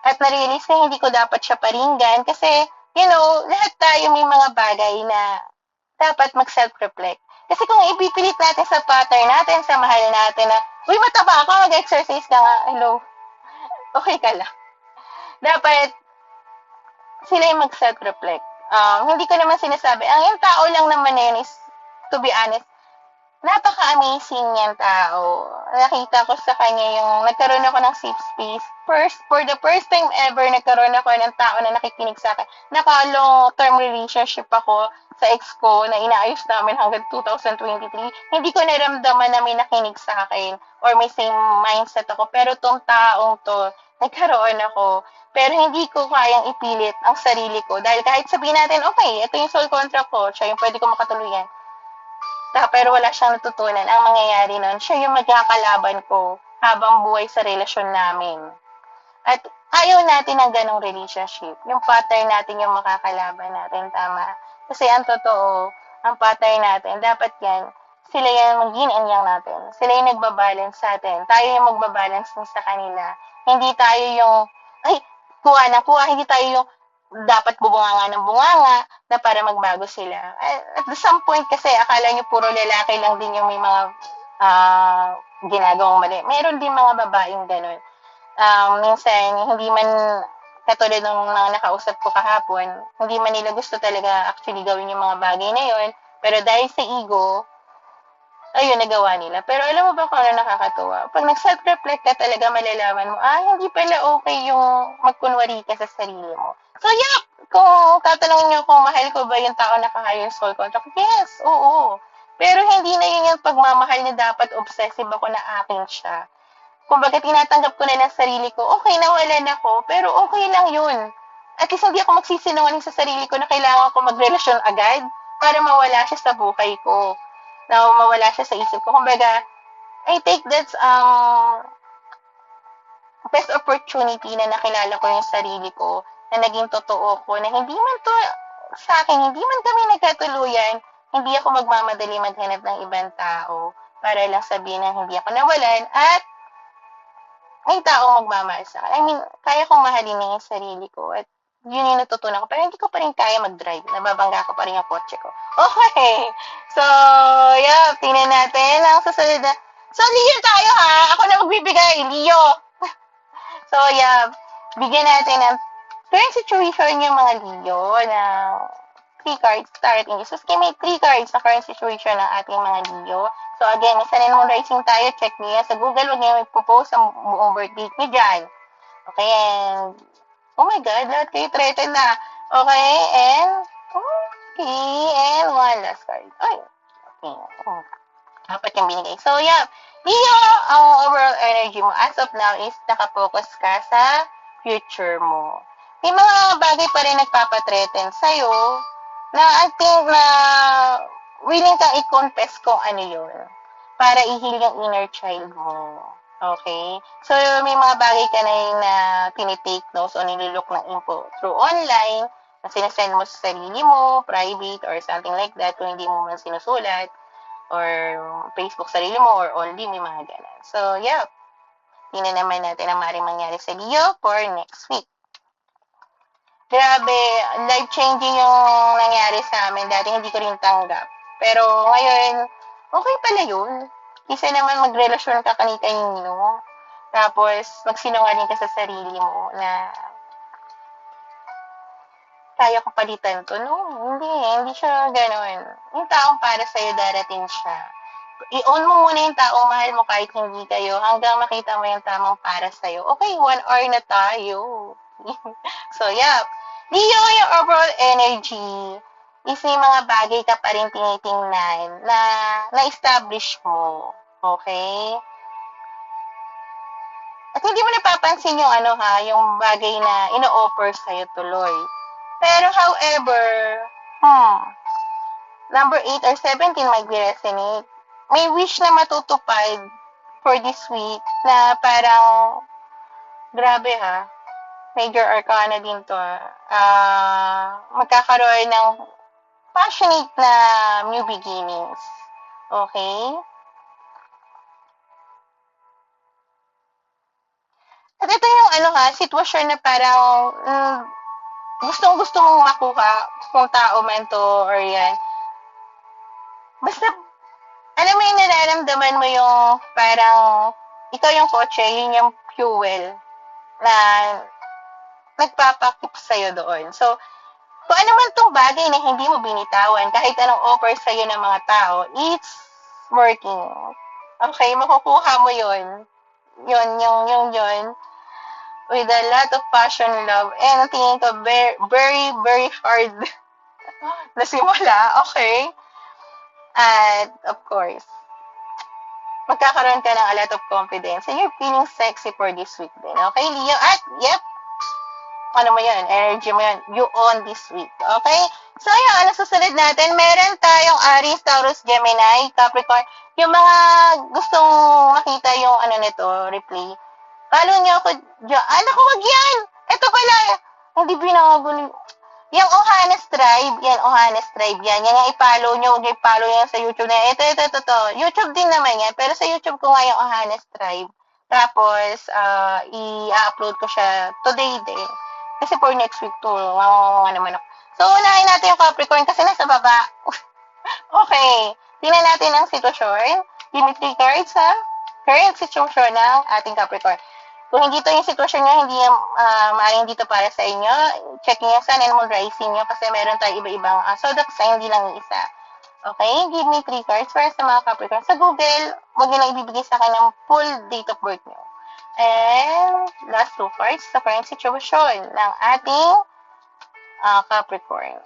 At na-realize na hindi ko dapat siya paringgan kasi, lahat tayo may mga bagay na dapat mag-self-reflect. Kasi kung ipipilit natin sa pattern natin, sa mahal natin na, uy, mataba ako, mag-exercise ka nga. Hello, okay ka lang. Dapat sila yung mag-self-reflect. Hindi ko naman sinasabi, yung tao lang naman na yun is, to be honest, napaka-amazing niyang tao. Nakita ko sa kanya yung nagkaroon ako ng safe space. For the first time ever, nagkaroon ako ng tao na nakikinig sa akin. Naka-long-term relationship ako sa ex ko na inaayos namin hanggang 2023. Hindi ko naramdaman na may nakinig sa akin or may same mindset ako. Pero tong taong to, nagkaroon ako. Pero hindi ko kayang ipilit ang sarili ko. Dahil kahit sabihin natin, okay, ito yung soul contract ko, siya yung pwede ko makatuluyan. Pero wala siyang natutunan. Ang mangyayari nun, siya yung magkakalaban ko habang buhay sa relasyon namin. At ayaw natin ng ganong relationship. Yung pattern natin yung makakalaban natin, tama. Kasi ang totoo, ang pattern natin, dapat yan, sila yung mag-yin and yang natin. Sila yung nagbabalance sa atin. Tayo yung magbabalance sa kanila. Hindi tayo yung, ay, kuha na kuha. Hindi tayo yung dapat bubunganga ng bunganga na para magbago sila. At some point kasi, akala nyo puro lalaki lang din yung may mga ginagawang mali. Meron din mga babaeng ganun. Minsan, hindi man katulad ng mga nakausap ko kahapon, hindi man nila gusto talaga actually gawin yung mga bagay na yun. Pero dahil sa ego, ayun, nagawa nila. Pero alam mo ba kung ano nakakatuwa? Pag nag-self-reflect ka talaga, malalaman mo, hindi pala okay yung magkunwari ka sa sarili mo. So, yeah, kung tatanungin nyo kung mahal ko ba yung tao na naka-higher soul contract, yes, oo. Pero hindi na yun yung pagmamahal na dapat obsessive ako na akin siya. Kumbaga, tinatanggap ko na ng sarili ko, okay, nawalan ako, pero okay lang yun. At least hindi ako magsisinungaling sa sarili ko na kailangan ko magrelasyon agad para mawala siya sa buhay ko. Na mawala siya sa isip ko. Kumbaga, I take that best opportunity na nakilala ko yung sarili ko, na naging totoo ko, na hindi man to sa akin, hindi man kami nagkatuluyan, hindi ako magmamadali maghanap ng ibang tao para lang sabihin na hindi ako nawalan at May taong magmamahal sa akin. I mean, kaya kong mahalin na yung sarili ko at yun yung natutunan ko. Pero hindi ko pa rin kaya mag-drive. Nababangga ko pa rin yung kotse ko. Okay. So, yeah, tingnan natin ang susunod na. So, Leo tayo ha. Ako na magbibigay. Leo. So, yeah, bigyan natin ng current situation yung mga Leo na 3 cards, Tarot in Jesus. Kaya may 3 cards sa current situation ng ating mga Leo. So, again, isa na naman rising tayo. Check niyo yan sa Google. Huwag niyo ipopost ang buong birth date niyo dyan. Okay, and oh my God, lahat kayo threatened na. Okay, and one last card. Ay, okay. Apat yung binigay. So, yeah. Leo, ang overall energy mo as of now is nakapokus ka sa future mo. May mga bagay pa rin nagpapatreten sa'yo na I think na willing kang i-confess kung ano yun para i-heal yung inner child mo. Okay? So, may mga bagay ka na yung na tinitake notes o nililook ng info through online na sinasend mo sa sarili mo, private, or something like that kung hindi mo man sinusulat or Facebook sarili mo or only may mga ganun. So, yeah. Tingnan naman natin ang maaaring mangyari sa Leo for next week. Grabe, life-changing yung nangyari sa amin. Dati hindi ko rin tanggap. Pero ngayon, okay pala yun. Isa naman magrelasyon ka kanino. Tapos, magsinungaling ka sa sarili mo na kaya ko palitan to. No, hindi siya gano'n. Yung taong para sa'yo, darating siya. I-own mo muna yung taong mahal mo kahit hindi kayo hanggang makita mo yung tamang para sa'yo. Okay, 1 hour na tayo. So, yeah. Leo, yung overall energy is may mga bagay ka pa rin tinitingnan na na-establish mo. Okay? At hindi mo napapansin yung yung bagay na ino-offer sa'yo tuloy. Pero however, number 8 or 17 might be resonate. May wish na matutupad for this week na parang, grabe ha, major arcana din to. Magkakaroon ng passionate na new beginnings. Okay? At ito yung sitwasyon na parang gustong-gusto mong makuha kung tao man to or yan. Basta, alam mo yung nararamdaman mo yung parang ikaw yung kotse, yun yung fuel na nagpapakip sa'yo doon. So, kung ano man tong bagay na hindi mo binitawan, kahit anong offer sa'yo ng mga tao, it's working. Okay, makukuha mo yun. Yun. With a lot of passion, love, and tingin ko very, very, very hard na simula. Okay? At, of course, magkakaroon ka ng a lot of confidence and you're feeling sexy for this week din. Okay, Leo? At, yep, ano mo yan, energy mo yan, you own this week. Okay? So, yun, susunod natin, meron tayong Aries, Taurus, Gemini, Capricorn. Yung mga gustong makita yung nito, replay, follow niyo ako dyan. Naku, wag yan! Ito pala, hindi binago ni... Yung Ohanes Tribe, yan yung i-follow nyo, huwag i-follow yan sa YouTube na, ito. YouTube din naman yan, pero sa YouTube ko nga yung Ohanes Tribe. Tapos, i-upload ko siya today din. Kasi for next week to, naman ako. So, unahin natin yung Capricorn kasi nasa baba. Okay, tingnan natin ang sitwasyon. Give me 3 cards ha. Current situation ng ating Capricorn. Kung hindi to yung sitwasyon nyo, hindi maaaring dito para sa inyo, check nyo yung sun and moon rising nyo kasi meron tayo iba-ibang zodiac sign, hindi lang yung isa. Okay? Give me 3 cards para sa mga Capricorn. Sa Google, huwag nyo lang ibibigay sa akin ng full date of birth nyo. And last 2 cards sa current situation ng ating Capricorn.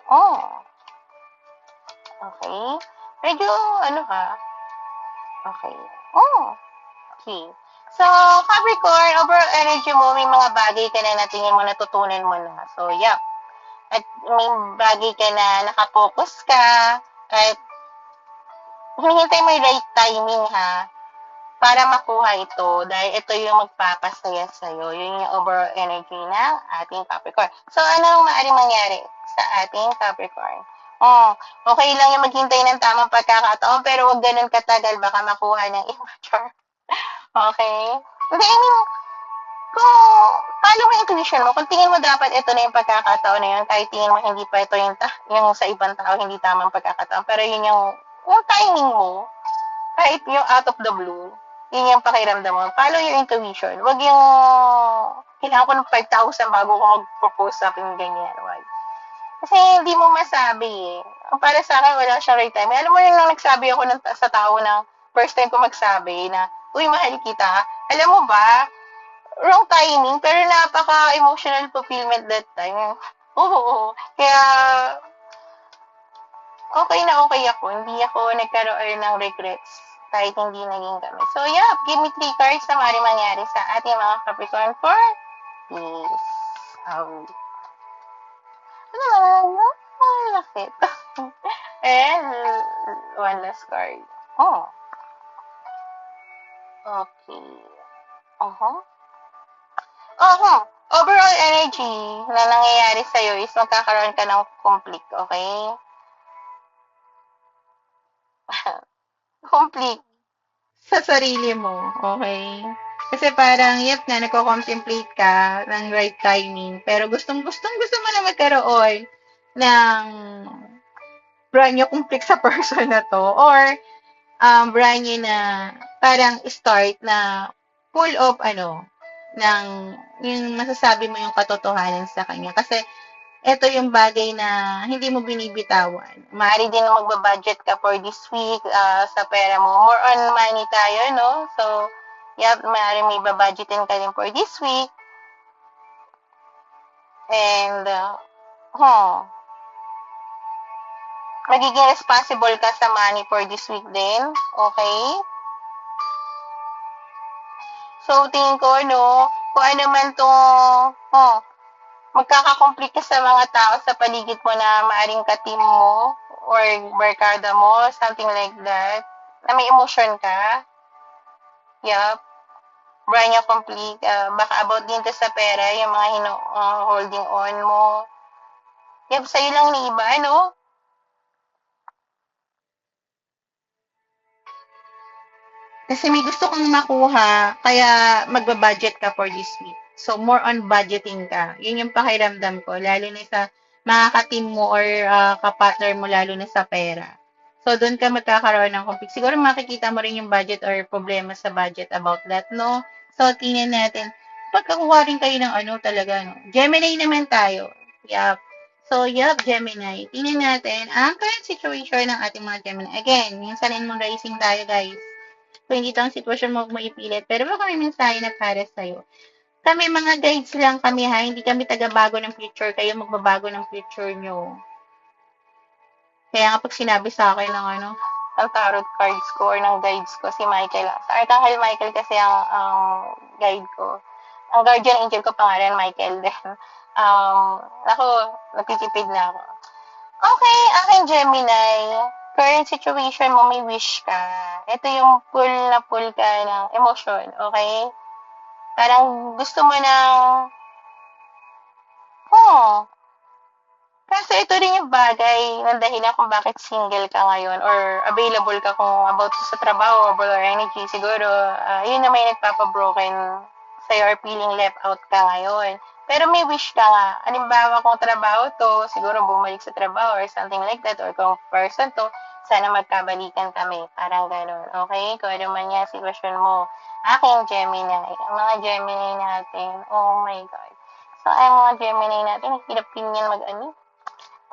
Okay. Medyo, Okay. Okay. So, Capricorn, overall energy mo, may mga bagay ka na natingin mo, natutunan mo na. So, yep. At may bagay ka na nakapokus ka, at hinihintay mo yung right timing, ha, para makuha ito, dahil ito yung magpapasaya sa'yo. Yun yung overall energy ng ating Capricorn. So, ano ang maaaring mangyari sa ating Capricorn? Okay lang yung maghintay ng tamang pagkakataon, pero wag ganun katagal, baka makuha ng immature. Okay? Hindi, kung paano mo yung intuition mo, kung tingin mo dapat ito na yung pagkakataon na yun, kahit tingin mo hindi pa ito yung sa ibang tao, hindi tamang pagkakataon, pero yun yung timing mo, kahit yung out of the blue, yun yung pakiramdam mo. Follow your intuition. Wag yung, kailangan ko ng 5,000 bago ko mag-propose sa akin ganyan. Wag. Kasi hindi mo masabi eh. Ang para sa akin, wala siyang right time. Alam mo yung nang nagsabi ako sa tao na first time ko magsabi na, uy, mahal kita. Alam mo ba, wrong timing, pero napaka-emotional fulfillment that time. Oo. Kaya, okay na okay ako. Hindi ako nagkaroon ng regrets kahit hindi naging kami. So, yeah, give me 3 cards na maaaring mangyari sa ating mga Capricorn for peace. Oh. Ano naman? Ang lakit. And, one last card. Oh, okay. Uh-huh. Uh-huh. Overall energy na nangyayari sa'yo is magkakaroon ka ng conflict, okay? Conflict. Sa sarili mo, okay? Kasi parang, yep nga, nagko-contemplate ka ng right timing, pero gusto mo na magkaroon ng brand new conflict sa person na to, or brand new na parang start na full of ng yung masasabi mo yung katotohanan sa kanya. Kasi ito yung bagay na hindi mo binibitawan. Maaari din na magba-budget ka for this week sa pera mo. More on money tayo, no? So, yeah, maaari may babudgetin ka din for this week. And, magiging responsible ka sa money for this week din. Okay? So, tingin ko, no, kung ano man itong, magkakakomplete ka sa mga tao sa paligid mo na maaring ka-team mo or barkada mo, something like that, na may emotion ka. Yup. Brand new complete. Baka about din to sa pera, yung mga holding on mo. Yup, sa'yo lang ni iba, no? Kasi may gusto kang makuha, kaya magba-budget ka for this week. So, more on budgeting ka. Yun yung pakiramdam ko, lalo na sa mga ka-team mo or ka-partner mo, lalo na sa pera. So, doon ka magkakaroon ng conflict. Siguro makikita mo rin yung budget or problema sa budget about that, no? So, tingnan natin. Pagkakuha rin kayo ng talaga, no? Gemini naman tayo. Yup. So, yup, Gemini. Tingnan natin ang current situation ng ating mga Gemini. Again, yung Sun Moon Rising tayo, guys. So, hindi ito ang sitwasyon mo ipilit. Pero baka may mensahe na para sa'yo. Kami mga guides lang kami ha. Hindi kami tagabago ng future. Kayo magbabago ng future nyo. Kaya nga pag sinabi sa akin ng ang tarot cards ko or ng guides ko, si Michael. Sa Archangel Michael kasi ang guide ko. Ang guardian angel ko pangalan, Michael din. Ako, nagtitipid na ako. Okay, aking Gemini, current situation mo, may wish ka. Ito yung full ka ng emotion, okay? Parang gusto mo ng, kasi ito rin yung bagay ng dahilan kung bakit single ka ngayon or available ka kung about sa trabaho or energy. Siguro, yun na may nagpapabroken sa'yo or feeling left out ka ngayon. Pero may wish ka nga. Halimbawa kung trabaho to, siguro bumalik sa trabaho or something like that. Or kung person to, sana magkabalikan kami. Parang ganun. Okay? Kung ano man yan, sitwasyon mo. Aking Gemini. Ang mga Gemini natin. Oh my God. So, ay mga Gemini natin, hirap din yan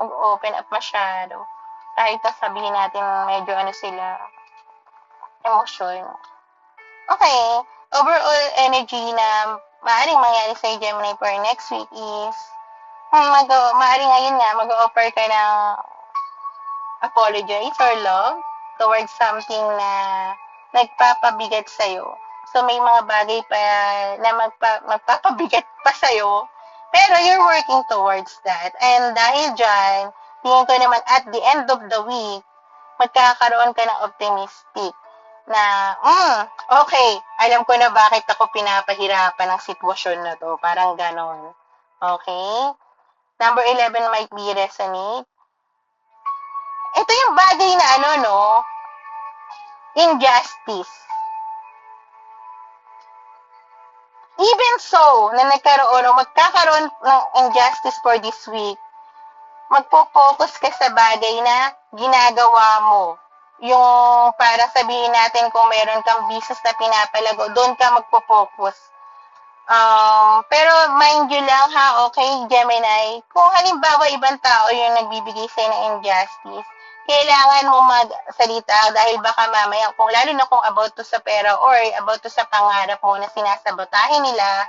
mag-open up masyado. Kahit sabihin natin medyo sila, emotion. Okay, overall energy na maaaring mangyari sa Gemini for next week is, maaaring ngayon nga, mag-offer ka ng apologize or love towards something na nagpapabigat sa'yo. So, may mga bagay pa na magpapabigat pa sa'yo, pero you're working towards that. And dahil dyan, tingin ko naman at the end of the week, magkakaroon ka ng optimistic na, okay, alam ko na bakit ako pinapahirapan ng sitwasyon na to. Parang ganon. Okay? Number 11 might be resonate. Ito yung bagay na injustice. even so, na nagkaroon o magkakaroon ng injustice for this week, magpo-focus ka sa bagay na ginagawa mo. Yung para sabihin natin kung meron kang business na pinapalago, doon ka magpo-focus. Pero mind you lang ha, okay, Gemini, kung halimbawa ibang tao yung nagbibigay sa'yo ng injustice, kailangan mo magsalita dahil baka mamaya, kung lalo na kung about to sa pera or about to sa pangarap mo na sinasabotahin nila,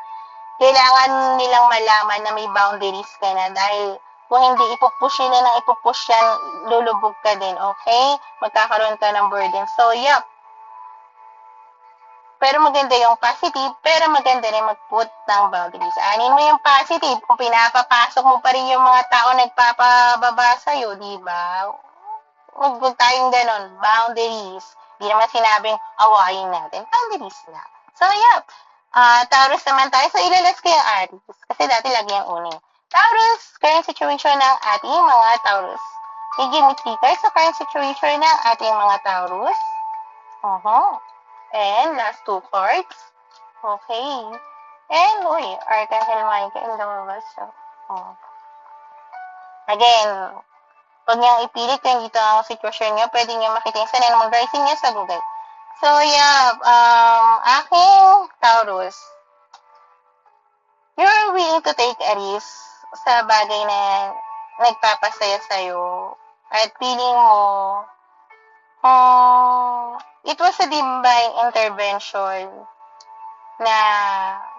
kailangan nilang malaman na may boundaries ka na dahil kung hindi ipupush nila ng ipupush yan, lulubog ka din, okay? Magkakaroon ka ng burden. So, yeah. Pero maganda yung positive, pero maganda rin mag-put ng boundaries. Anin mo yung positive, kung pinapapasok mo pa rin yung mga tao nagpapababa sa'yo, di ba? Huwag tayong ganon, boundaries. Di naman sinabing awayin natin, boundaries na. So, yeah. Taurus naman tayo. So, ilalas ko yung Aries. Kasi dati lagi yung uning. Taurus, current situation ng ating mga Taurus. Give me 3 cards sa current situation ng ating mga Taurus. And last 2 cards. Okay. And, Archangel Michael lumabas. Again, pag niyang ipilit yung dito ang sitwasyon niya, pwede niya makita yung sana namang rising niya sa Google. So, yeah, aking Taurus, you're willing to take a risk sa bagay na nagpapasaya sa'yo at feeling mo, it was a divine intervention na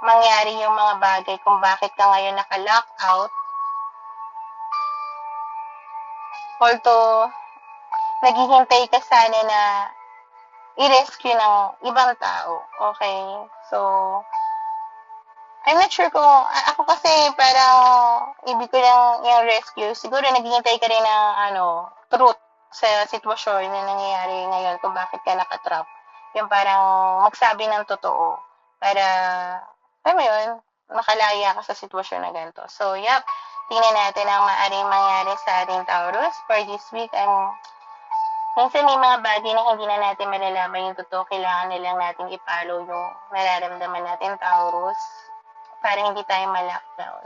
mangyari yung mga bagay kung bakit ka ngayon naka-lockout. Although, naghihintay ka sana na i-rescue ng ibang tao. Okay? So, I'm not sure kung, ako kasi parang, ibig ko lang yung rescue. Siguro naghihintay ka rin ng, truth sa sitwasyon na nangyayari ngayon kung bakit ka nakatrap. Yung parang magsabi ng totoo. Para, alam mo yun, makalaya ka sa sitwasyon na ganito. So, yep, tingnan natin ang maaaring mangyari sa ating Taurus for this week. Minsan may mga bagay na hindi na natin malalaman yung totoo. Kailangan nilang natin i-follow yung nararamdaman natin, Taurus, para hindi tayo ma-lockdown.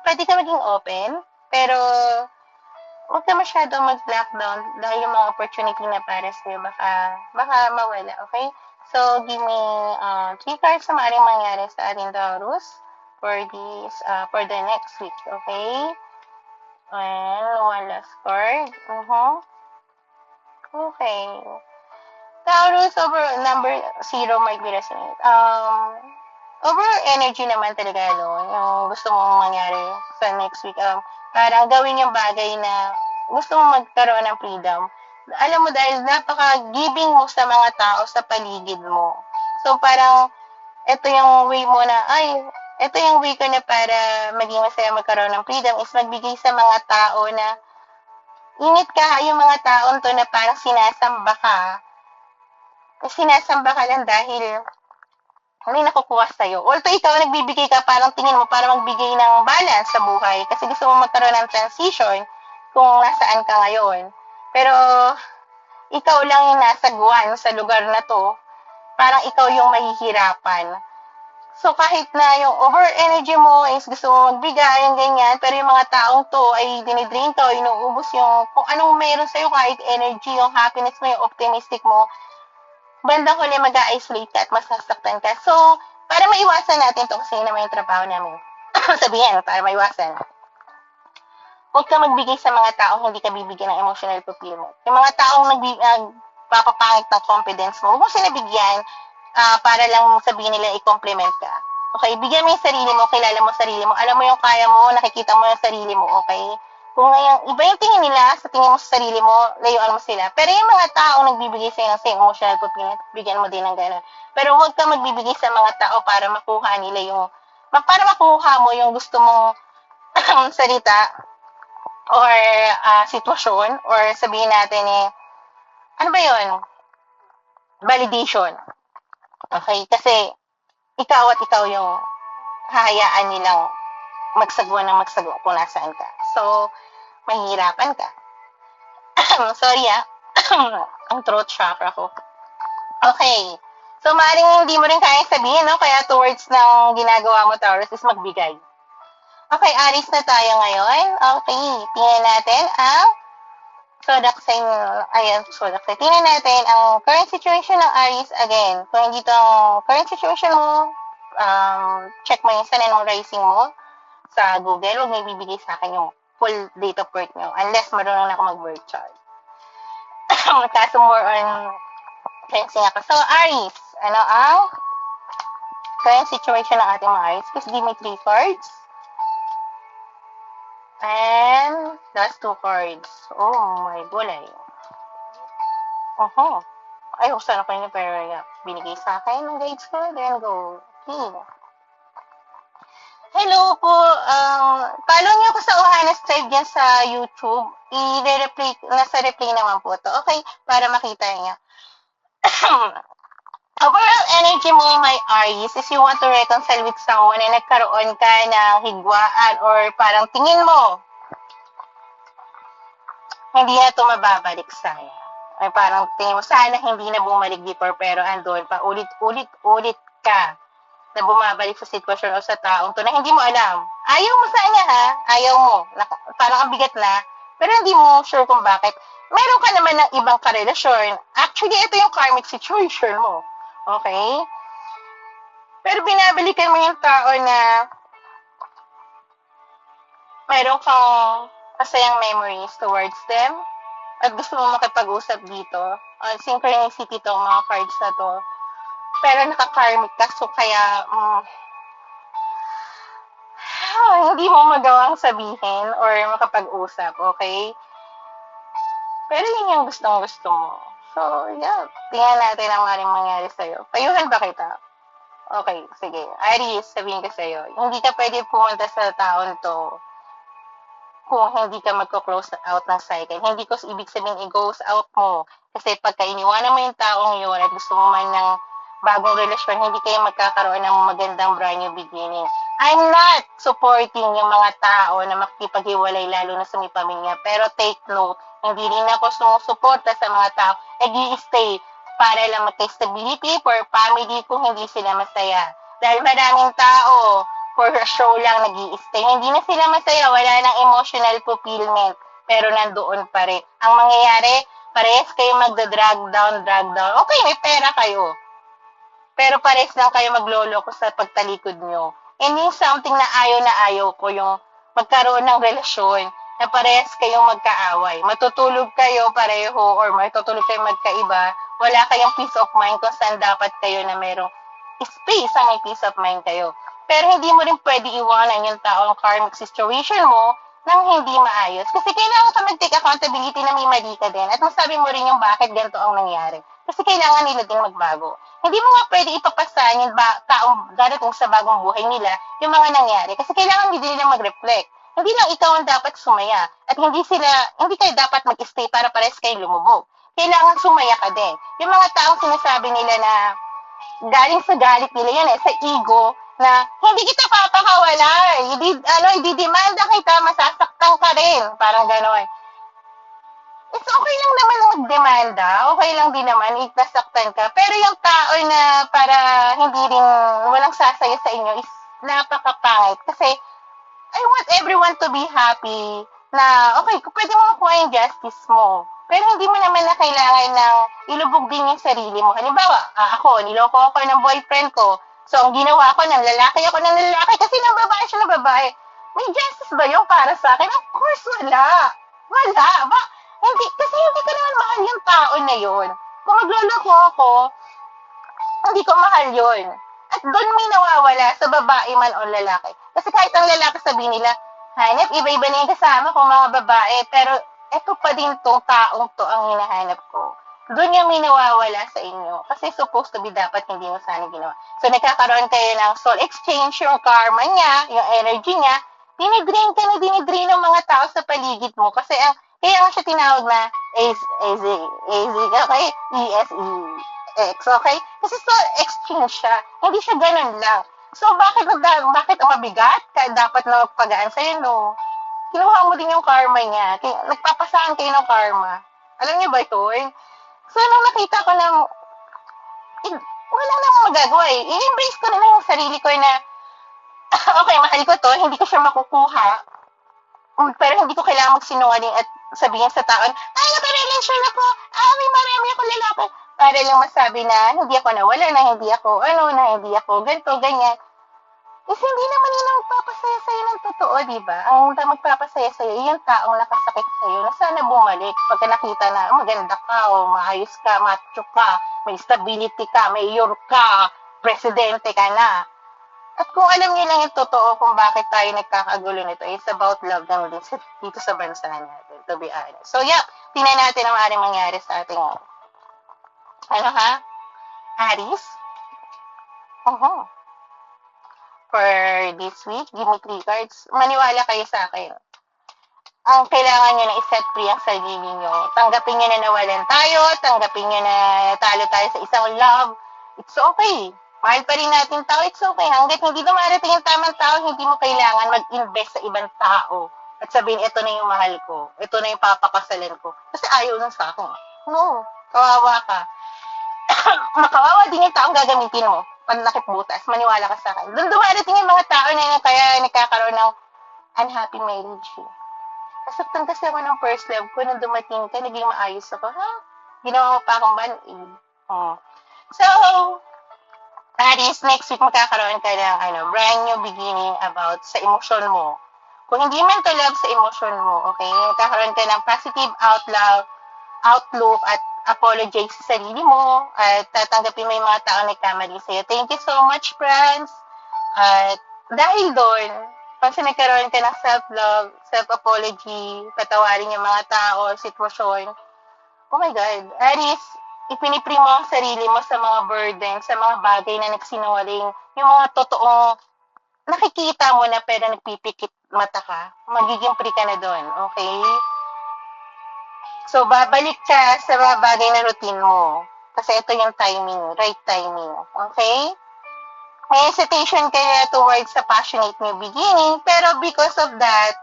Pwede ka maging open, pero huwag ka masyadong mag-lockdown dahil yung mga opportunity na para sa'yo baka mawala, okay? So, give me 3 cards na maaaring mangyari sa ating Taurus for the next week, okay? And one last card. Okay. Taurus over number 0 might be resonate. Over energy naman talaga, yung gusto mong mangyari sa next week. Parang gawin yung bagay na gusto mong magkaroon ng freedom. Alam mo, dahil napaka-giving mo sa mga tao sa paligid mo. So, parang, ito yung way mo na, ito yung way ko na para maging masaya magkaroon ng freedom is magbigay sa mga tao na init ka, yung mga taon to na parang sinasamba ka lang dahil may nakukuha sa'yo. Although ikaw nagbibigay ka, parang tingin mo para magbigay ng balance sa buhay kasi gusto mo magkaroon ng transition kung nasaan ka ngayon. Pero, ikaw lang yung nasagwan sa lugar na to, parang ikaw yung mahihirapan. So, kahit na yung over energy mo is gusto mo magbigay, yung ganyan, pero yung mga taong to ay dinidrain to, inuubos yung kung anong meron sa'yo, kahit energy, yung happiness mo, yung optimistic mo, bandang huli mag-isolate ka at masasaktan ka. So, para maiwasan natin to kasi naman yung trabaho namin. Sabihin, para maiwasan. Huwag ka magbigay sa mga taong hindi ka bibigyan ng emotional fulfillment. Yung mga taong nagpapapangit ng confidence mo, huwag mo sila bigyan para lang sabihin nila i-compliment ka. Okay, bigyan mo yung sarili mo, kilala mo sarili mo, alam mo yung kaya mo, nakikita mo yung sarili mo, okay? Kung ngayon, iba yung tingin nila, sa tingin mo sa sarili mo, layuan mo sila. Pero yung mga taong nagbibigay sa'yo ng same emotional fulfillment, bigyan mo din ng gano'n. Pero huwag ka magbibigay sa mga tao para makuha nila para makuha mo yung gusto mong salita or sitwasyon or sabihin natin ano ba yun? Validation. Okay? Kasi ikaw at ikaw yung hahayaan nilang magsagwa ng magsagwa kung nasaan ka. So, mahihirapan ka. Sorry ang throat chakra ko. Okay. So, maaaring hindi mo rin kaya sabihin, no? Kaya towards ng ginagawa mo, Taurus, is magbigay. Okay, Aries na tayo ngayon. Okay, tingnan natin ang zodiac sign. Ayan, zodiac sign. Tingnan natin ang current situation ng Aries again. Kung hindi to current situation mo, check mo yung sun and moon rising mo sa Google. Huwag mo ibibigay sa akin yung full date of birth nyo. Unless marunong na ako mag-birth chart. Kaso more on cleansing ako. So, Aries, ano ang current situation ng ating mga Aries? Please give me 3 cards. And last 2 cards. Oh, my gulay. Ay, saan ako yun pero binigay sa akin ng guides ko. Then go. Okay. Hello po. Follow niyo ko sa Ohanas Tribe dyan sa YouTube. Nasa replay naman po to. Okay, para makita niyo. Overall energy mo, my Aries, is you want to reconcile with someone na nagkaroon ka ng higwaan or parang tingin mo, hindi na ito mababalik sana. Ay parang tingin mo, sana hindi na bumalik before pero andun pa, ulit ka na bumabalik sa sitwasyon o sa taong to na hindi mo alam. Ayaw mo sana ha, ayaw mo. Parang ang bigat na, pero hindi mo sure kung bakit. Meron ka naman ng ibang karelasyon. Actually, ito yung karmic situation mo. Okay? Pero binabalikan mo yung tao na meron kang masayang memories towards them at gusto mo makipag-usap dito. Synchronicity tong mga cards na to. Pero naka-karmic ka, so kaya hindi mo magawang sabihin or makapag-usap, okay? Pero yun yung gustong-gusto mo. So, yeah. Tingnan natin ang maaaring mangyari sa'yo. Payuhan ba kita? Okay, sige. Aries, sabihin ko sa'yo. Hindi ka pwede pumunta sa taon to kung hindi ka magko-close out ng cycle. Hindi ko ibig sabihin i-ghost out mo. Kasi pagka iniwanan mo yung taong yun at gusto mo man ng bagong relasyon, hindi kayo magkakaroon ng magandang brand new beginning. I'm not supporting yung mga tao na makikipaghiwalay lalo na sa may pamilya. Pero take note, hindi rin ako sumusuporta sa mga tao nag-i-stay para lang magka-stability for family kung hindi sila masaya. Dahil maraming tao for a show lang nag-i-stay. Hindi na sila masaya, wala nang emotional fulfillment. Pero nandoon pa rin. Ang mangyayari, parehas kayo magda-drag down. Okay, may pera kayo. Pero parehas lang kayo magloloko sa pagtalikod nyo. And yung something na ayaw ko yung magkaroon ng relasyon na parehas kayong magkaaway. Matutulog kayo pareho or matutulog kayo magkaiba. Wala kayong peace of mind kung saan dapat kayo na merong space na may peace of mind kayo. Pero hindi mo rin pwede iwanan yung taong karmic situation mo nang hindi maayos. Kasi kailangan ka mag-take accountability na may mali ka din. At masabi mo rin yung bakit ganito ang nangyari. Kasi kailangan nila din magbago. Hindi mo nga pwede ipapasahan yung taong darating sa bagong buhay nila yung mga nangyari. Kasi kailangan din nila mag-reflect. Hindi lang ikaw ang dapat sumaya. At hindi kayo dapat mag-stay para pares kayo lumubog. Kailangan sumaya ka din. Yung mga taong sinasabi nila na galing sa galit nila yan sa ego, na hindi kita papakawalan. Ididemanda kita, masasaktan ka rin. Parang gano'n. It's okay lang naman magdemanda. Okay lang din naman, nasaktan ka. Pero yung tao na para hindi rin walang sasaya sa inyo is napakapangit. Kasi I want everyone to be happy na, okay, pwede mo makuha yung justice mo. Pero hindi mo naman na kailangan ng ilubog din yung sarili mo. Halimbawa, ako, niloko ako ng boyfriend ko. So, ang ginawa ko, ng lalaki ako ng lalaki kasi ng babae siya ng babae. May justice ba yung para sa akin? Of course, wala. Wala. Kasi hindi ko naman mahal yung tao na yun. Kung magloloko ako, hindi ko mahal yun. At doon may nawawala sa babae man o lalaki. Kasi kahit ang lalaki sabihin nila, hanap, iba-iba na yung kasama ko mga babae. Pero eto pa din tong taong to ang hinahanap ko. Doon yung may nawawala sa inyo. Kasi supposed to be dapat hindi mo sana ginawa. So, nagkakaroon kayo ng soul exchange, yung karma niya, yung energy niya, dinidrain ng mga tao sa paligid mo. Kasi kaya nga siya tinawag na okay? ESEX, okay? Kasi soul exchange siya. Hindi siya ganun lang. So, bakit ang mabigat? Dapat na magpagaan sa'yo, no? Kinuha mo din yung karma niya. Nagpapasahan kayo ng karma. Alam niyo ba ito? So, nung nakita ko ng wala na akong magagawa eh. I-embrace ko na lang yung sarili ko na, okay, mahal ko to, hindi ko siya makukuha, pero hindi ko kailangan magsinungaling at sabihin sa taon, ay, nakarelasyon ako, may marami ako lalaki. Para lang masabi na hindi ako nawala, na hindi ako, na hindi ako ganito, ganyan. Kasi hindi naman yun ang magpapasaya sa'yo ng totoo, di ba? Ang magpapasaya sa'yo, yung taong nakasakit sa'yo, na sana bumalik pagka nakita na maganda ka, o maayos ka, macho ka, may stability ka, mayor ka, presidente ka na. At kung alam niyo lang yung totoo kung bakit tayo nagkakagulo nito, it's about love lang din dito sa bansa natin, to be honest. So, yeah, tingnan natin ang maaaring mangyari sa ating, Aris? Uh-huh. For this week, give me 3 cards. Maniwala kayo sa akin. Ang kailangan nyo na i-set free ang sarili nyo. Tanggapin nyo na nawalan tayo, tanggapin nyo na talo tayo sa isang love. It's okay. Mahal pa rin natin tao, it's okay. Hanggat hindi dumarating yung tamang tao, hindi mo kailangan mag-invest sa ibang tao. At sabihin, ito na yung mahal ko. Ito na yung papakasalan ko. Kasi ayaw lang sa akin. No. Kawawa ka. Makawawa din yung taong gagamitin mo. Panlakip butas. Maniwala ka sa akin. Doon dumarating yung mga tao na kaya nagkakaroon ng unhappy marriage. Nasaktan kasi ako ng first love ko. Nung dumating ka, naging maayos ako. Ginawa mo pa akong band-aid. So, Aris, next week magkakaroon ka ng brand new beginning about sa emosyon mo. Kung hindi man to love sa emosyon mo, okay? Magkakaroon ka ng positive outlook at apologize sa sarili mo at tatanggapin mo yung mga tao nagkamali sa'yo. Thank you so much, friends. At dahil doon, pag nagkaroon ka ng self-love, self-apology, patawarin yung mga tao, sitwasyon, oh my God, Aris, ipinipri mo ang sarili mo sa mga burden, sa mga bagay na nagsinungaling, yung mga totoong nakikita mo na pero nagpipikit mata ka, magiging free ka na doon, okay? So, babalik ka sa mga bagay na routine mo. Kasi ito yung timing, right timing, okay? May hesitation kaya towards sa passionate new beginning, pero because of that,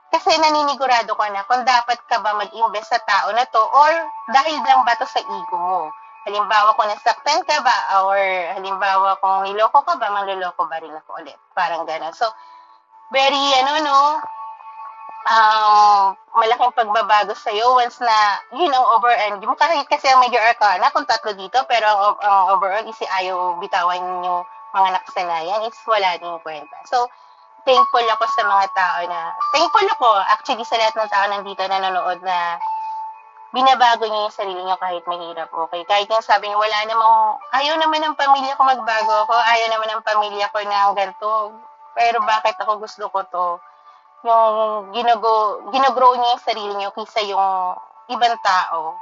kasi naninigurado ka na kung dapat ka ba mag-invest sa tao na to or dahil lang ba to sa ego mo. Halimbawa kung nasaktan ka ba or halimbawa kung niloko ka ba, manloloko ba rin ako ulit. Parang gano'n. So, very, malaking pagbabago sa'yo once na yun ang overall. Di mo kahit kasi ang major arcana kung 3 dito, pero ang overall is ayaw bitawan yung mga nakasanayan, is wala din kwenta. So, thankful ako sa mga tao thankful ako actually sa lahat ng tao nandito na nanonood na binabago niyo yung sarili niyo kahit mahirap, okay? Kahit yung sabi niyo, ayaw naman ng pamilya ko magbago ako, ayaw naman ng pamilya ko na ganito, pero bakit ako gusto ko to? Yung ginogrow niyo yung sarili niyo kaysa yung ibang tao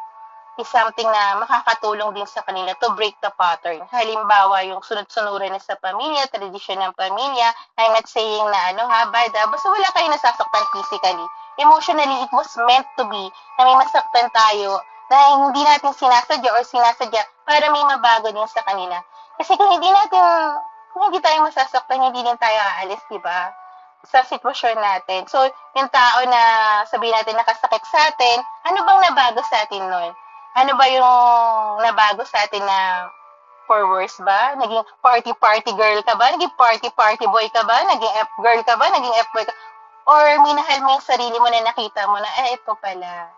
is something na makakatulong din sa kanila to break the pattern. Halimbawa, yung sunod-sunuran na sa pamilya, tradisyon ng pamilya, I'm not saying na bad, basta wala kayo nasasaktan physically. Emotionally, it was meant to be na may masaktan tayo na hindi natin sinasadya para may mabago din sa kanila. Kasi kung hindi tayo masasaktan, hindi din tayo aalis, di ba? Sa sitwasyon natin. So, yung tao na sabihin natin nakasakit sa atin, ano bang nabago sa atin nun? Ano ba yung nabago sa atin na for worse ba? Naging party-party girl ka ba? Naging party-party boy ka ba? Naging F-girl ka ba? Naging F-boy ka? Or minahal mo yung sarili mo na nakita mo na, ito pala.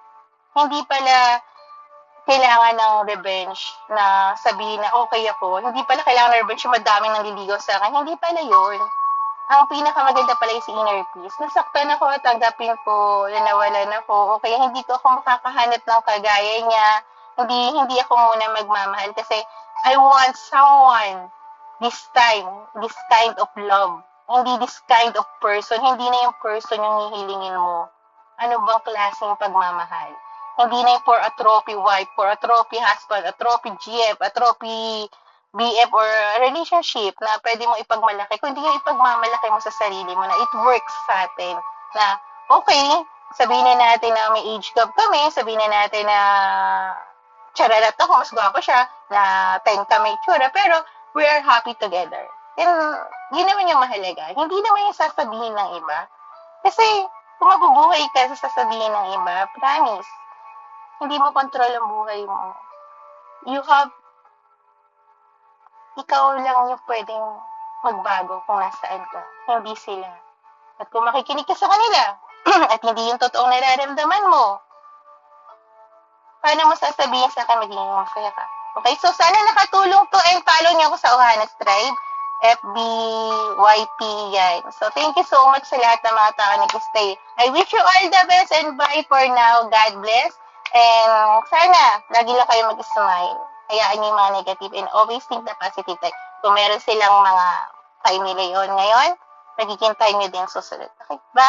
Hindi pala kailangan ng revenge na sabihin na okay ako. Hindi pala kailangan ng revenge yung madaming nanliligaw sa akin. Hindi pala yun. Ang pinakamaganda pala yung si inner peace. Nasaktan ako, tanggapin ko, nawalan ako, o kaya hindi ko ako makakahanap ng kagaya niya, hindi ako muna magmamahal kasi I want someone this time, this kind of love. Hindi this kind of person, hindi na yung person yung hihilingin mo. Ano bang klaseng pagmamahal? Hindi na yung for a trophy wife, for a trophy husband, a trophy GF, a trophy BF or relationship na pwede mo ipagmalaki, kundi yung ipagmamalaki mo sa sarili mo na it works sa atin. Na, okay, sabihin na natin na may age gap kami, sabihin na natin na chararat ako, mas gwapo siya, na 10 kami tsura, pero we are happy together. And yun naman yung mahalaga. Hindi naman yung sasabihin ng iba. Kasi, kung mabubuhay ka sa sasabihin ng iba, promise, hindi mo control ang buhay mo. You have ikaw lang yung pwedeng magbago kung nasaan ka, hindi sila. At kung makikinig ka sa kanila, at hindi yung totoong nararamdaman mo, paano mo sasabihin sa akin magiging masaya ka? Okay, so sana nakatulong to and follow niyo ako sa Ohanas Tribe, FB, YP, yan. So thank you so much sa lahat ng mga tao nag-stay. I wish you all the best and bye for now. God bless. And sana, lagi lang kayo mag-smile. Hayaan niyo yung mga negative and always think the positive. Like, kung meron silang mga time nila yun ngayon, magiging time nyo din susunod. Okay, bye!